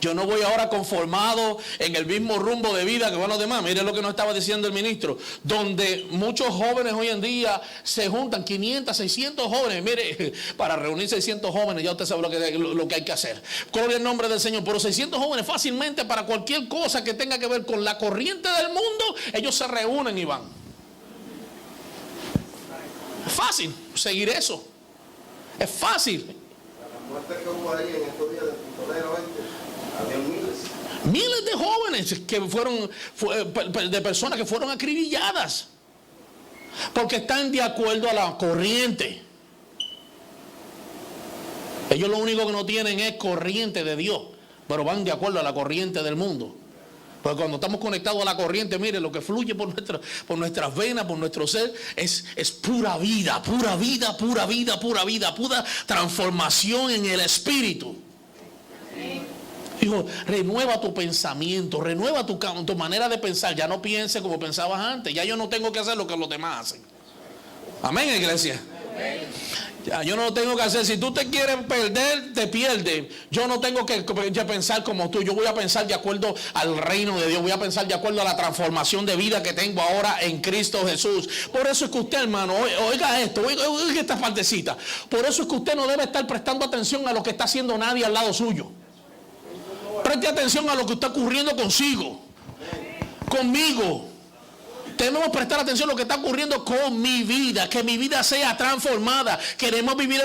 Yo no voy ahora conformado en el mismo rumbo de vida que van los demás. Mire lo que nos estaba diciendo el ministro, donde muchos jóvenes hoy en día se juntan, 500, 600 jóvenes. Mire, para reunir 600 jóvenes ya usted sabe lo que hay que hacer. Gloria al nombre del Señor. Pero 600 jóvenes fácilmente, para cualquier cosa que tenga que ver con la corriente del mundo, ellos se reúnen y van. Es fácil seguir eso. Es fácil. La muerte que hubo ahí en estos días de Puntonero 20, había miles de jóvenes que de personas que fueron acribilladas porque están de acuerdo a la corriente. Ellos lo único que no tienen es corriente de Dios, pero van de acuerdo a la corriente del mundo. Porque cuando estamos conectados a la corriente, mire, lo que fluye por nuestras venas, por nuestro ser, es pura vida, pura vida, pura vida, pura vida, pura transformación en el espíritu. Dijo, renueva tu pensamiento, renueva tu manera de pensar. Ya no pienses como pensabas antes. Ya yo no tengo que hacer lo que los demás hacen. Amén, iglesia. Ya, yo no lo tengo que hacer. Si tú te quieres perder, te pierdes. Yo no tengo que pensar como tú. Yo voy a pensar de acuerdo al reino de Dios. Voy a pensar de acuerdo a la transformación de vida que tengo ahora en Cristo Jesús. Por eso es que usted, hermano, oiga esto, oiga esta partecita. Por eso es que usted no debe estar prestando atención a lo que está haciendo nadie al lado suyo. Preste atención a lo que está ocurriendo consigo, conmigo. Debemos prestar atención a lo que está ocurriendo con mi vida, que mi vida sea transformada. Queremos vivir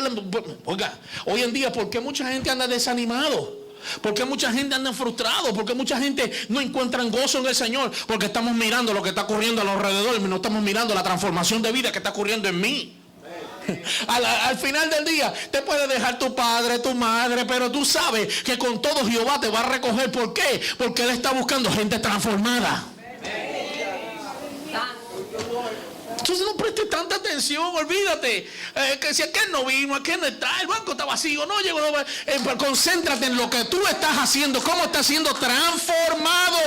oiga, hoy en día, ¿por qué mucha gente anda desanimado? ¿Por qué mucha gente anda frustrado? ¿Por qué mucha gente no encuentra gozo en el Señor? Porque estamos mirando lo que está ocurriendo a los alrededor, no estamos mirando la transformación de vida que está ocurriendo en mí. Al final del día te puede dejar tu padre, tu madre, pero tú sabes que con todo Jehová te va a recoger. ¿Por qué? Porque Él está buscando gente transformada. Entonces no prestes tanta atención, olvídate que si aquel no vino, aquel no está, el banco está vacío, no llegó, concéntrate en lo que tú estás haciendo, cómo estás siendo transformado,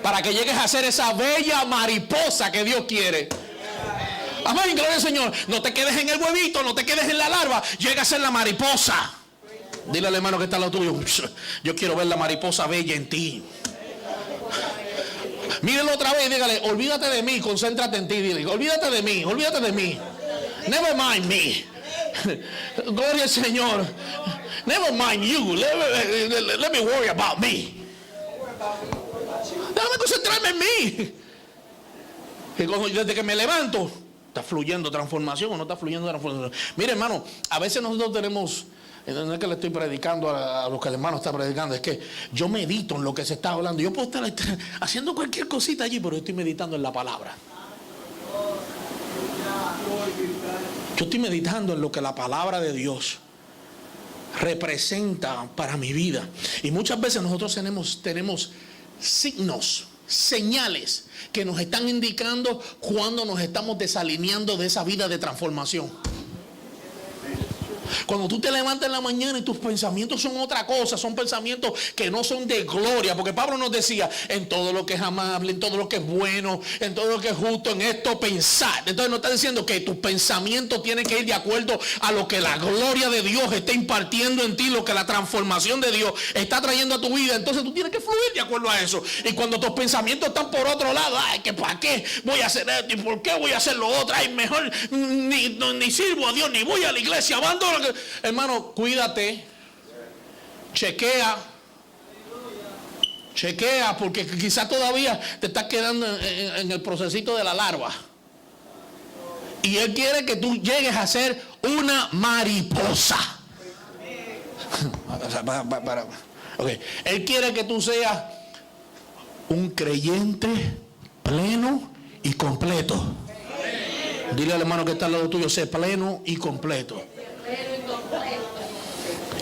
para que llegues a ser esa bella mariposa que Dios quiere. Amén, gloria al Señor. No te quedes en el huevito, no te quedes en la larva, llega a ser la mariposa. Dile al hermano que está al lado tuyo, yo quiero ver la mariposa bella en ti. Mírenlo otra vez y dígale, olvídate de mí, concéntrate en ti. Dile, olvídate de mí, olvídate de mí. Never mind me. Gloria al Señor. Never mind you. Let me worry about me. Déjame concentrarme en mí. Y desde que me levanto, está fluyendo transformación o no está fluyendo transformación. Mire, hermano, a veces nosotros tenemos... No es que le estoy predicando a lo que el hermano está predicando, es que yo medito en lo que se está hablando. Yo puedo estar haciendo cualquier cosita allí, pero yo estoy meditando en la palabra. Yo estoy meditando en lo que la palabra de Dios representa para mi vida. Y muchas veces nosotros tenemos signos, señales que nos están indicando cuando nos estamos desalineando de esa vida de transformación. Cuando tú te levantas en la mañana y tus pensamientos son otra cosa, son pensamientos que no son de gloria, porque Pablo nos decía, en todo lo que es amable, en todo lo que es bueno, en todo lo que es justo, en esto pensar. Entonces nos está diciendo que tus pensamientos tienen que ir de acuerdo a lo que la gloria de Dios está impartiendo en ti, lo que la transformación de Dios está trayendo a tu vida. Entonces tú tienes que fluir de acuerdo a eso. Y cuando tus pensamientos están por otro lado, ay, que para qué voy a hacer esto y por qué voy a hacer lo otro, ay, mejor ni sirvo a Dios, ni voy a la iglesia, abandono. Hermano, cuídate, chequea, porque quizás todavía te estás quedando en el procesito de la larva. Y Él quiere que tú llegues a ser una mariposa. Okay. Él quiere que tú seas un creyente pleno y completo. Dile al hermano que está al lado tuyo, sé pleno y completo.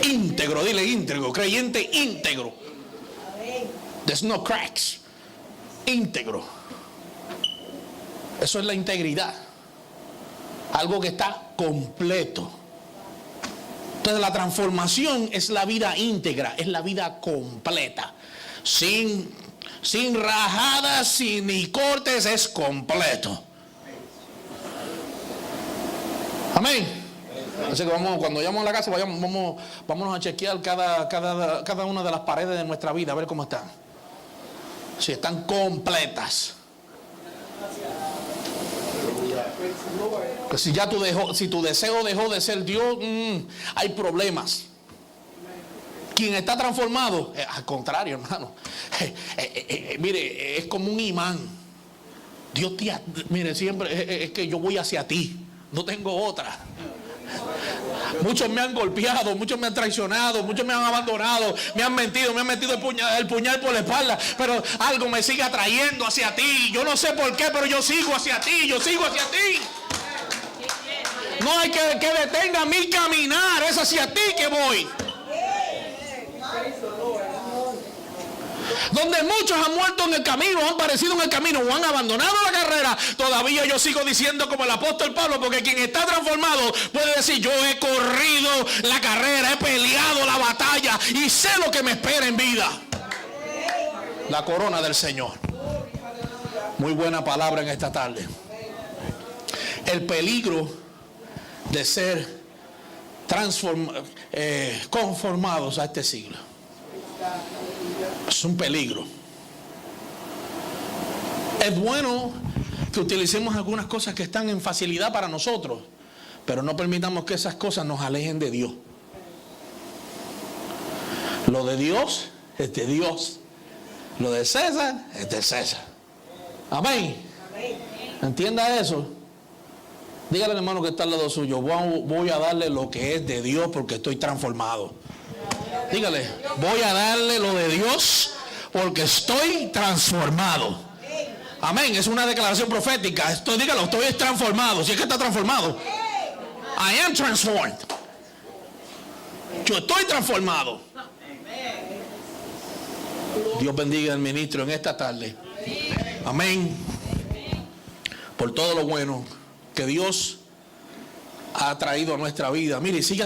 Íntegro, dile íntegro, creyente íntegro. There's no cracks. Íntegro. Eso es la integridad. Algo que está completo. Entonces la transformación es la vida íntegra, es la vida completa. Sin rajadas, ni cortes, es completo. Amén. Así que cuando vayamos a la casa, vámonos a chequear cada una de las paredes de nuestra vida, a ver cómo están. Si están completas. Que si tu deseo dejó de ser Dios, hay problemas. Quien está transformado, al contrario, hermano, mire, es como un imán. Dios mire, siempre es que yo voy hacia ti, no tengo otra. Muchos me han golpeado, muchos me han traicionado, muchos me han abandonado, me han mentido, me han metido el puñal por la espalda, pero algo me sigue atrayendo hacia ti. Yo no sé por qué, pero yo sigo hacia ti, yo sigo hacia ti. No hay que detenga mi caminar, es hacia ti que voy. Donde muchos han muerto en el camino, han perecido en el camino o han abandonado la carrera, todavía yo sigo diciendo como el apóstol Pablo, porque quien está transformado puede decir, yo he corrido la carrera, he peleado la batalla y sé lo que me espera en vida. La corona del Señor. Muy buena palabra en esta tarde. El peligro de ser conformados a este siglo. Es un peligro. Es bueno que utilicemos algunas cosas que están en facilidad para nosotros, pero no permitamos que esas cosas nos alejen de Dios. Lo de Dios es de Dios. Lo de César es de César. Amén. ¿Entienda eso? Dígale al hermano que está al lado suyo, voy a darle lo que es de Dios porque estoy transformado. Dígale, voy a darle lo de Dios porque estoy transformado. Amén, es una declaración profética. Dígalo, estoy transformado. Si es que está transformado. I am transformed. Yo estoy transformado. Dios bendiga al ministro en esta tarde. Amén. Por todo lo bueno que Dios ha traído a nuestra vida. Mire, siga